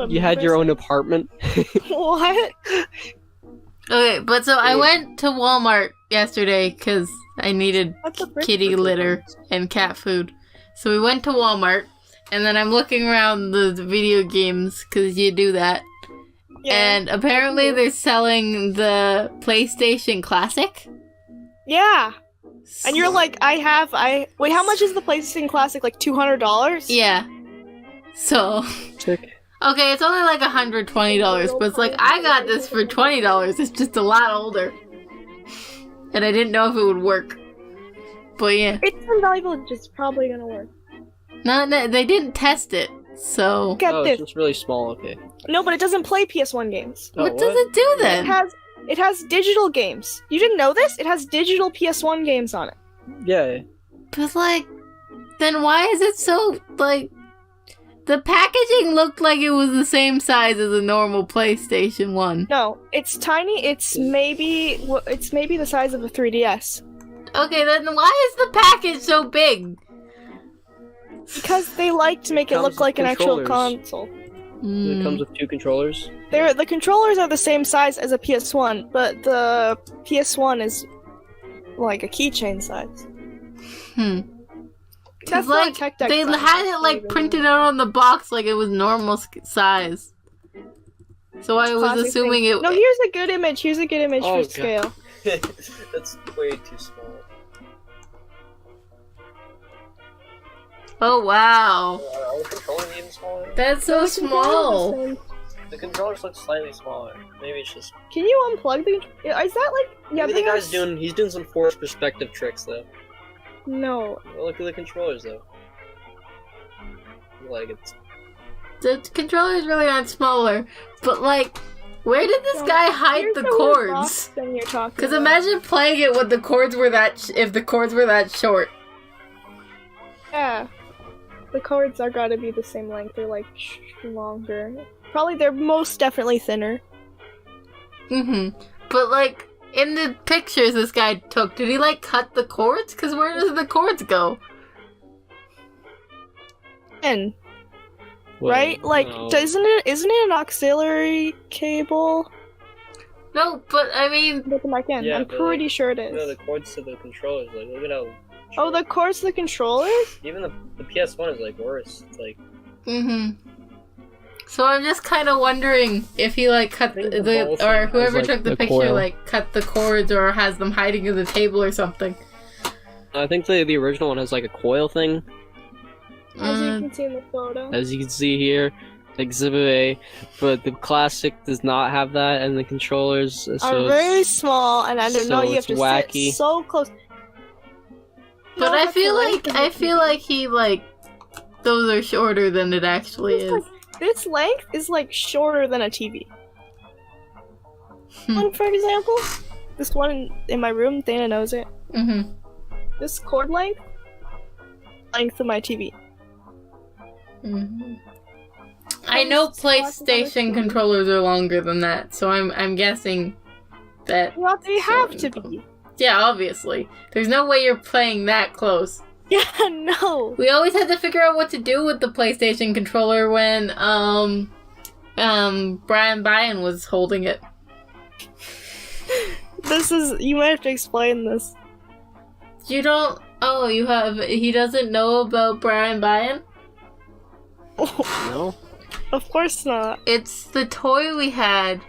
You had your own apartment. What? Okay, but so I went to Walmart yesterday because I needed What the frick? kitty litter and cat food. So we went to Walmart, and then I'm looking around the video games because you do that. Yeah. And apparently they're selling the PlayStation Classic. Yeah. And you're like, wait, how much is the PlayStation Classic? Like $200? Yeah. So, Sick. okay, it's only like $120, but it's like, I got this for $20. It's just a lot older. And I didn't know if it would work. But yeah. It's invaluable. It's just probably gonna work. No, they didn't test it. So, Get Oh, this. it's just really small. Okay. No, but it doesn't play PS1 games. Oh, what does it do then? It has digital games. You didn't know this? It has digital PS1 games on it. Yeah. But like, then why is it so, like, the packaging looked like it was the same size as a normal PlayStation 1. No, it's tiny. It's maybe the size of a 3DS. Okay, then why is the package so big? Because they like to make it comes look with like an actual controllers. console. It comes with 2 controllers. The controllers are the same size as a PS1, but the PS1 is like a keychain size. That's like, not tech deck they size. had it like printed out on the box like it was normal size. So I was Classic assuming thing. it. No, here's a good image. Here's a good image Oh, for scale. That's way too small. Oh wow, Are the controllers even smaller? that's so small. The controllers look slightly smaller. Maybe it's just. Can you unplug the? Is that like? Yeah, Maybe the they guy's have- he's doing some forced perspective tricks though. No. Well, look at the controllers though. Like it's. The controllers really aren't smaller, but like, where did this No, guy hide here's the weird cords? box thing you're talking Because about. imagine playing it with the cords were that if the cords were that short. Yeah. The cords are gotta be the same length. They're like longer. Probably they're most definitely thinner. But like in the pictures this guy took, did he like cut the cords? Cause where does the cords go? And Well, right? Like, no. isn't it an auxiliary cable? No, but I mean, Look back in. Yeah, I'm but, pretty like, sure it is. No, the cords to the controllers. Like, look at how. Oh, the cords to the controllers? Even the PS1 is like worse. It's like. So I'm just kind of wondering if he like cut I think the the ball or thing whoever has, like, took the the picture coil. like cut the cords or has them hiding in the table or something. I think the original one has like a coil thing, As you can see in the photo. as you can see here, Exhibit A. But the classic does not have that, and the controllers. Are So very small, and I don't know. so You have it's to wacky. sit so close. But No, I that's feel the like length of the TV. he like those are shorter than it actually It's is. like- This length is like shorter than a TV. Hmm. One, for example, this one in my room, Dana knows it. This cord length of my TV. I know It's watching on the PlayStation TV. controllers are longer than that, so I'm guessing that. Well, they have to be. Yeah, obviously. There's no way you're playing that close. Yeah, no. We always had to figure out what to do with the PlayStation controller when Brian Byan was holding it. You might have to explain this. You don't. Oh, you have. He doesn't know about Brian Byan? no. Of course not. It's the toy we had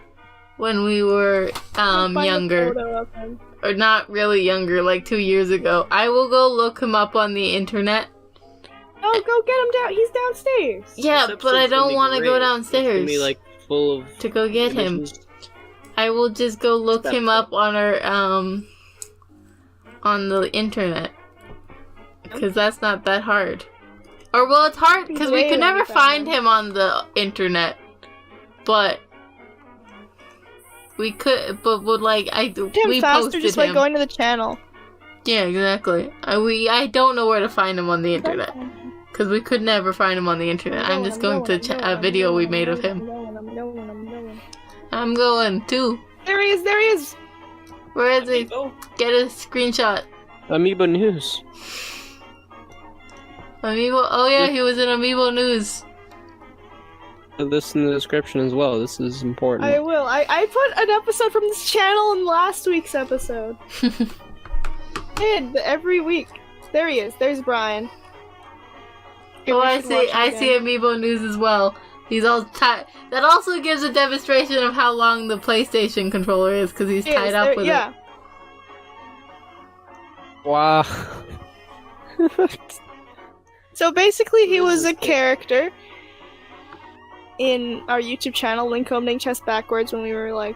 when we were I'll find a younger. photo of him. Or not really younger, like 2 years ago. I will go look him up on the internet. Oh, go get him down. He's downstairs. Yeah, This but I episode's gonna don't be want to go great. It's downstairs gonna be like full of. to go get him. images. I will just go look That's him up on our on the internet, because that's not that hard. Or well, it's hard because we could never find him on the internet, but we could. But would like Him we faster posted just by him. going to the channel. Yeah, exactly. I don't know where to find him on the internet because we could never find him on the internet. I'm just going to a video we made of him. I'm going. I'm going too. There he is. There he is. Where is he? Oh, Get a screenshot. Amiibo News. Amiibo. Oh yeah, he was in Amiibo News. Put this in the description as well. This is important. I will. I put an episode from this channel in last week's episode. Every week. There he is. There's Brian. Oh, I We should watch it see again. Amiibo News as well. He's all tied. That also gives a demonstration of how long the PlayStation controller is, because he's He is, tied up there- with yeah. it. Wow. So basically, he was a character in our YouTube channel, Link Opening Chest Backwards, when we were like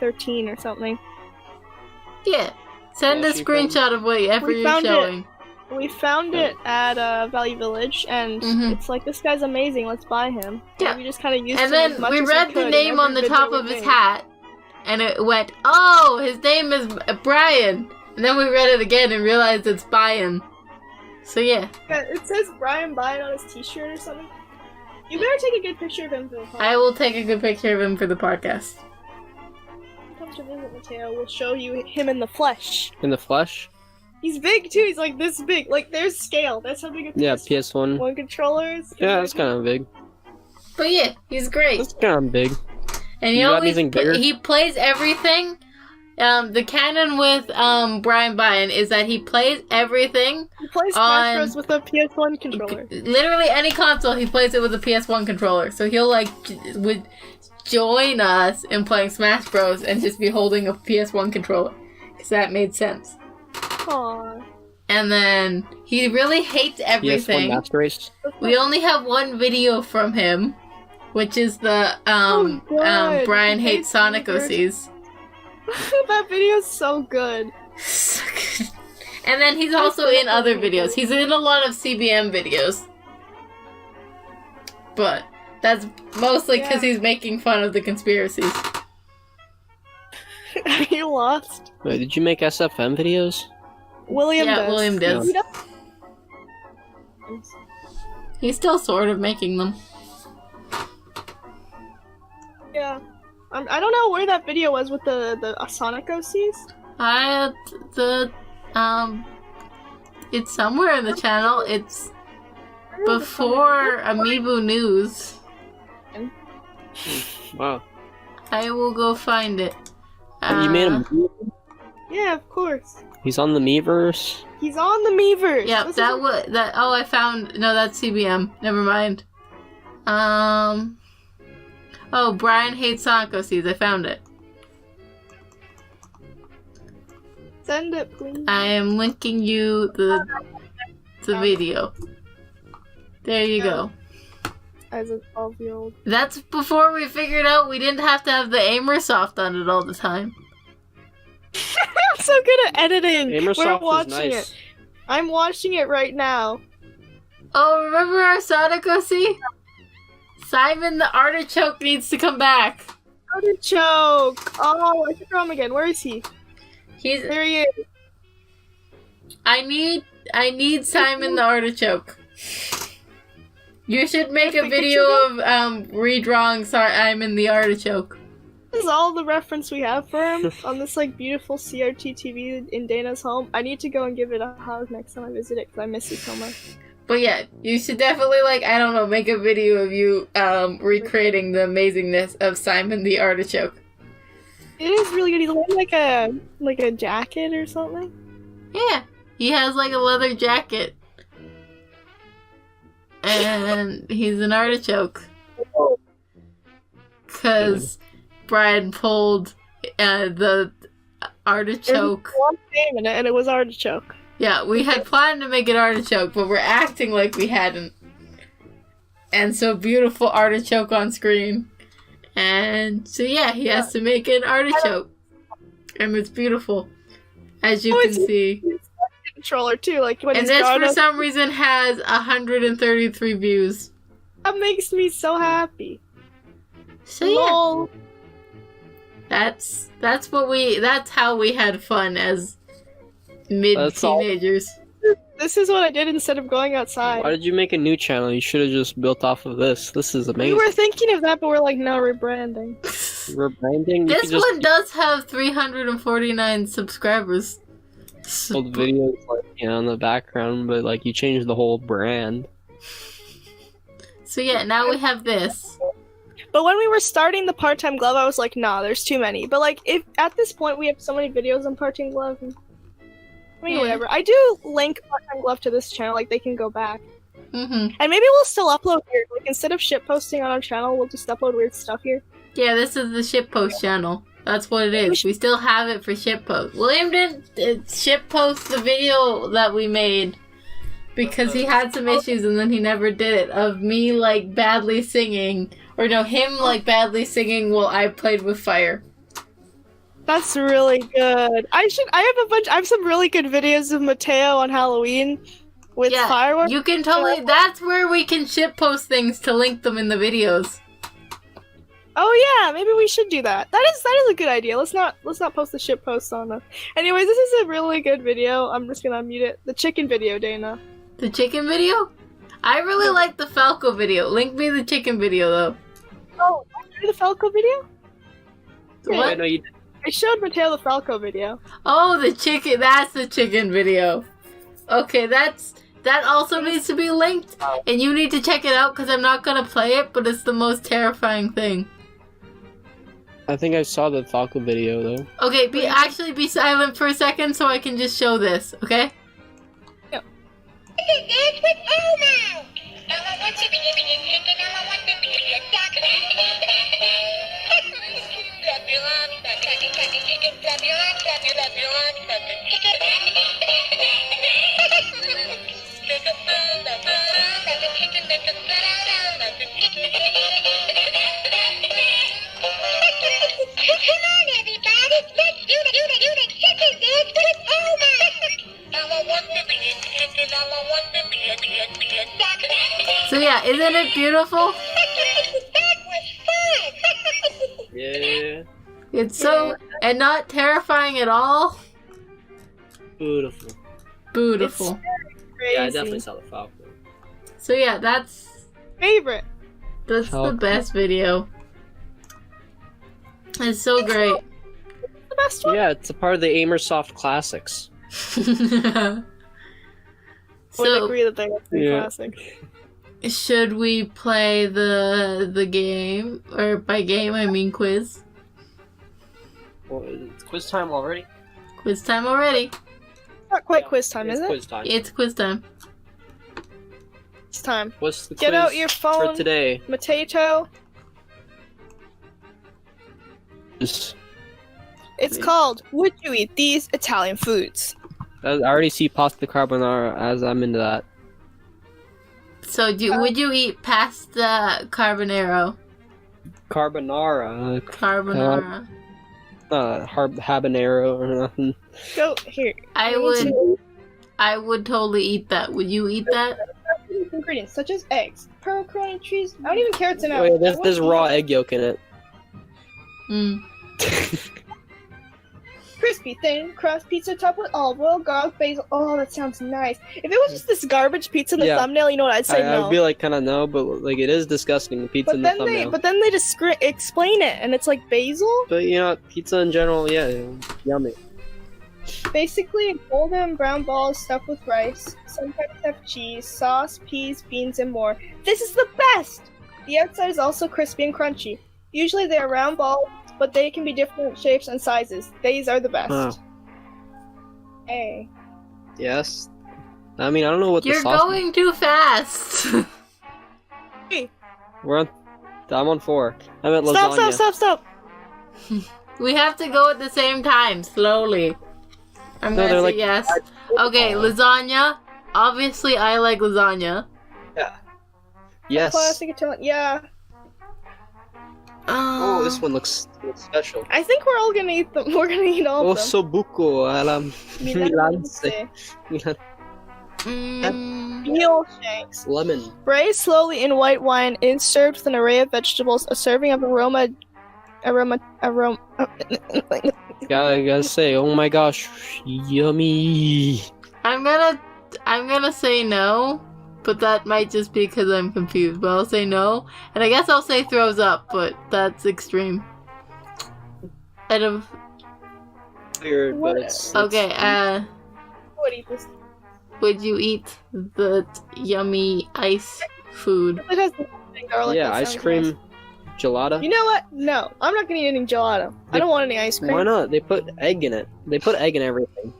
13 or something. Yeah. Send Yeah, a she screenshot of whatever We you're found it. showing. We found it at Valley Village, and Mhm. it's like, this guy's amazing, let's buy him. Yeah. We just kind of used And him as then much we as read we the could in name on every the video top we of his made. hat, and it went, oh, his name is Brian. And then we read it again and realized it's Brian. So yeah, Yeah, it says Brian Byan on his t-shirt or something. You better take a good picture of him for the podcast. I will take a good picture of him for the podcast. Come to visit Mateo, we'll show you him in the flesh. In the flesh? He's big too, he's like this big. Like, there's scale. That's how big a Yeah, PS1 PS1. controller is. Yeah, that's kind of big. But yeah, he's great. That's kind of big. And he You got always anything bigger? he plays everything. The canon with Brian Byan is that he plays everything. He plays Smash on- Bros with a PS1 controller. Literally any console, he plays it with a PS1 controller. So he'll like would join us in playing Smash Bros and just be holding a PS1 controller, because that made sense. Aww. And then he really hates PS1 everything. Master Race. We only have one video from him, which is the Oh, God. Brian He hates hates Sonic Sonic. OCs. That video's so good. So good. And then he's also in other videos. He's in a lot of CBM videos. But that's mostly because Yeah. he's making fun of the conspiracies. Are you lost? Wait, did you make SFM videos? William Yeah, does. William does. He does. He's still sort of making them. Yeah. I don't know where that video was with the Sonic OCs. It's somewhere in the channel. It's before Amiibo News. Wow. I will go find it. You made him. Yeah, of course. He's on the Miiverse. He's on the Miiverse. Yep, that was that. Oh, I found. No, that's CBM. Never mind. Oh, Brian hates Sonic OCs. I found it. Send it, please. I am linking you the video. There you go. As a 12-year-old. That's before we figured out we didn't have to have the Amersoft on it all the time. I'm so good at editing. Amersoft We're watching is nice. it. I'm watching it right now. Oh, remember our Sonic OC? Simon the Artichoke needs to come back. Artichoke. Oh, I should draw him again. Where is he? There he is. I need Simon the Artichoke. You should make a video of redrawing Simon the Artichoke. This is all the reference we have for him on this like beautiful CRT TV in Dana's home. I need to go and give it a hug next time I visit it because I miss it so much. But yeah, you should definitely I don't know, make a video of you recreating the amazingness of Simon the Artichoke. It is really good. He's wearing like a jacket or something. Yeah, he has like a leather jacket. And he's an artichoke. Because Brian pulled the artichoke. There's one name in it, and it was artichoke. Yeah, we had planned to make it artichoke, but we're acting like we hadn't. And so beautiful artichoke on screen. And so yeah, he has to make an artichoke. And it's beautiful. As you can see. Controller too, like when and this for some reason has 133 views. That makes me so happy. So yeah. That's how we had fun as mid-teenagers. This is what I did instead of going outside. Why did you make a new channel? You should have just built off of this. This is amazing. We were thinking of that, but we're like, no, rebranding. Rebranding? This one does have 349 subscribers. Old videos in the background, but like you changed the whole brand. So yeah, now we have this. But when we were starting the part-time glove, I was like, nah, there's too many. But like, if at this point we have so many videos on part-time glove, whatever. I do link part-time glove to this channel, like they can go back. Mm-hmm. And maybe we'll still upload here. Like instead of shit posting on our channel, we'll just upload weird stuff here. Yeah, this is the shitpost channel. That's what it is. We still have it for shitpost. William didn't shitpost the video that we made because he had some issues and then he never did it. Of me like badly singing, or no, him like badly singing while I played with fire. That's really good. I have some really good videos of Mateo on Halloween with fireworks. You can totally. That's where we can shitpost things to link them in the videos. Oh yeah, maybe we should do that. That is a good idea. Let's not post the shit post on the. Anyways, this is a really good video. I'm just gonna unmute it. The chicken video, Dana. The chicken video? I really like the Falco video. Link me the chicken video though. Oh, I showed the Falco video? What? I know you did. I showed Mateo the Falco video. Oh, the chicken. That's the chicken video. Okay, that also needs to be linked, and you need to check it out because I'm not gonna play it, but it's the most terrifying thing. I think I saw the Falco video though. Okay, be silent for a second so I can just show this, okay? Yep. Come on, everybody! Let's do the chicken dance with Elmo! So yeah, isn't it beautiful? That was fun! Yeah. It's so... and not terrifying at all. Beautiful. Beautiful. Crazy. Yeah, I definitely saw the Falco. So yeah, that's Favorite. the best video. It's so great. The best one. Yeah, it's a part of the Amersoft Classics. I would So agree that they're pretty Yeah. classic. should we play the game? Or by game I mean quiz. Well, it's quiz time already. Quiz time already. Not quite Yeah, quiz time, it's is it? Quiz time. It's quiz time. It's time. What's the Get quiz out your phone. for today? Mateo. It's called Would You Eat These Italian Foods? I already see pasta carbonara as I'm into that. So would you eat pasta carbonaro? Carbonara, Carbonara. habanero or nothing. Go here. I would totally eat that. Would you eat that? Ingredients such as eggs, pepperoni, cheese. I don't even care it's an apple. Wait, there's raw egg yolk in it. Mm. Crispy, thin crust pizza topped with olive oil, garlic, basil. Oh, that sounds nice. If it was just this garbage pizza in the Yeah. thumbnail, you know what? I'd say no. I'd be like, kind of no, but like it is disgusting. The pizza in the thumbnail. But then they just explain it, and it's like basil. But you know, pizza in general, yeah, yummy. Basically, golden brown balls stuffed with rice. Sometimes have cheese, sauce, peas, beans, and more. This is the best! The outside is also crispy and crunchy. Usually they are round balls, but they can be different shapes and sizes. These are the best. Huh. Hey. Yes. I mean, I don't know what the You're sauce. going too fast. We're on. I'm on 4. I'm at lasagna. Stop! We have to go at the same time, slowly. I'm No, gonna they're say like- yes. Okay, lasagna. Obviously, I like lasagna. Yes. Classic Italian. Yeah. Oh, this one looks special. I think we're all gonna eat them. We're gonna eat all of them. Osso buco alla Milanese. Milan. Veal shanks. Lemon. Braised slowly in white wine is served with an array of vegetables. A serving of aroma. Gotta say, oh my gosh, yummy. I'm gonna say no, but that might just be because I'm confused. But I'll say no, and I guess I'll say throws up, but that's extreme. Out of Weird, but it's okay, Would eat this. would you eat the yummy ice food? It has garlic. yeah, that ice sounds cream, nice. gelato. You know what? No, I'm not gonna eat any gelato. I don't want any ice cream. Why not? They put egg in it. They put egg in everything,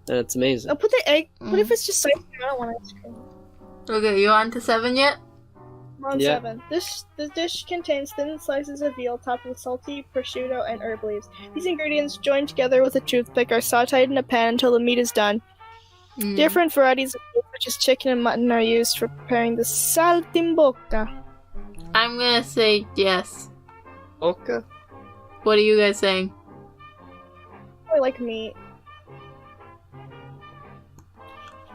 and it's amazing. I'll put the egg. What if it's just ice cream? I don't want ice cream. Okay, you on to 7 yet? I'm on Yeah. 7. This dish contains thin slices of veal topped with salty prosciutto and herb leaves. These ingredients, joined together with a toothpick, are sautéed in a pan until the meat is done. Mm. Different varieties of meat, such as chicken and mutton, are used for preparing the saltimbocca. I'm gonna say yes. Okay. What are you guys saying? I like meat.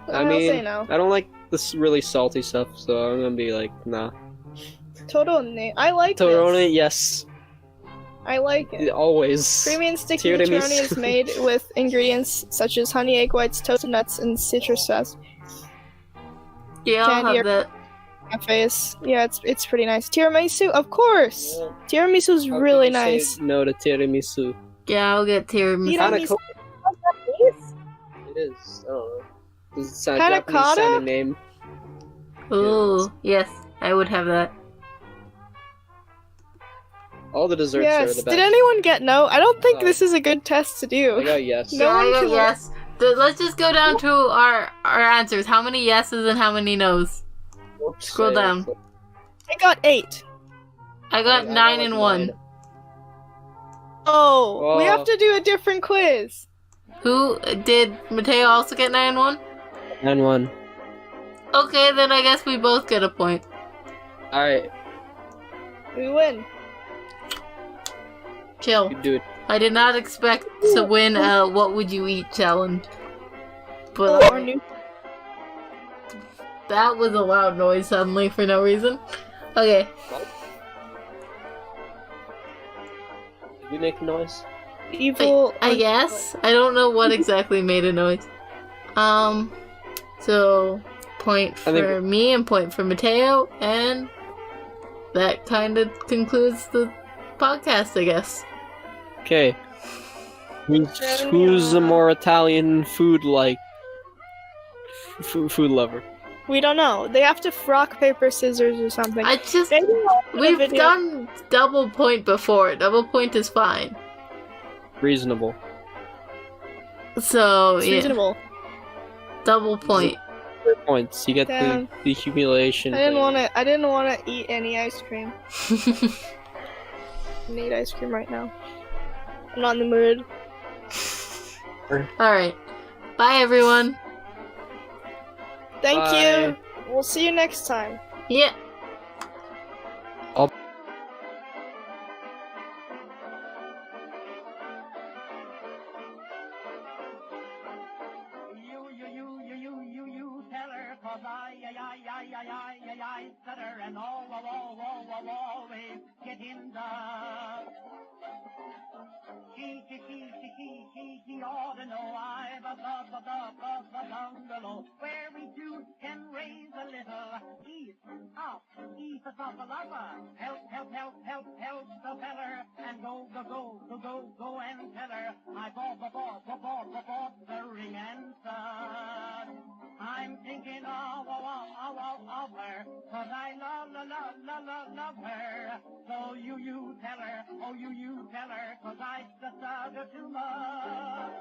I I'll mean, say no. I don't like this really salty stuff, so I'm gonna be like, nah. Torone. I like Torone, this. yes, I like it. always. Creamy and sticky Tiramisu. macaroni is made with ingredients such as honey, egg whites, toasted nuts, and citrus zest. Yeah, I'll Candy have that. Cafes. Yeah, it's pretty nice. Tiramisu, of course. Tiramisu is How could really you say nice. no to tiramisu. Yeah, I'll get tiramisu. Tiramisu. Kinda cool. It is. I don't know. Does it sound Panna Japanese cotta? sounding name? Ooh, yes, I would have that. All the desserts are Yes. the best. Did anyone get no? I don't think No. this is a good test to I do. got yes. No yeah, one I got can- yes. Let's just go down to our answers. How many yeses and how many nos? Whoops, Scroll down. I got 8. I got 9 and 1. Oh, we Oh. have to do a different quiz. Who did Mateo also get 9 and 1? And 1. Okay, then I guess we both get a point. Alright, We win. Chill. you do it. I did not expect to win a what would you eat challenge. But Or new. that was a loud noise suddenly for no reason. Okay. Did we make a noise? Evil. I guess. I don't know what exactly made a noise. So Point I think- for me and point for Mateo, and that kind of concludes the podcast, I guess. Okay. Who's the more Italian food food lover? We don't know. They have to rock, paper, scissors or something. I just Maybe I'll put a we've video- done double point before. Double point is fine. Reasonable. So It's yeah, reasonable. double point. 3 points. You get Damn. the accumulation. I didn't thing. want to. I didn't want to eat any ice cream. I need ice cream right now. I'm not in the mood. All right, bye everyone. Thank Bye. you. We'll see you next time. Yeah. You tell her, 'cause I said her, and always get in the... She ought to know I'm above the bungalow, where we two can raise a little. East up a lover. Help the feller, and go and tell her I bought the ring and stud. I'm thinking of her, 'cause I love her. So you tell her, oh you tell her, 'cause I just love her too much.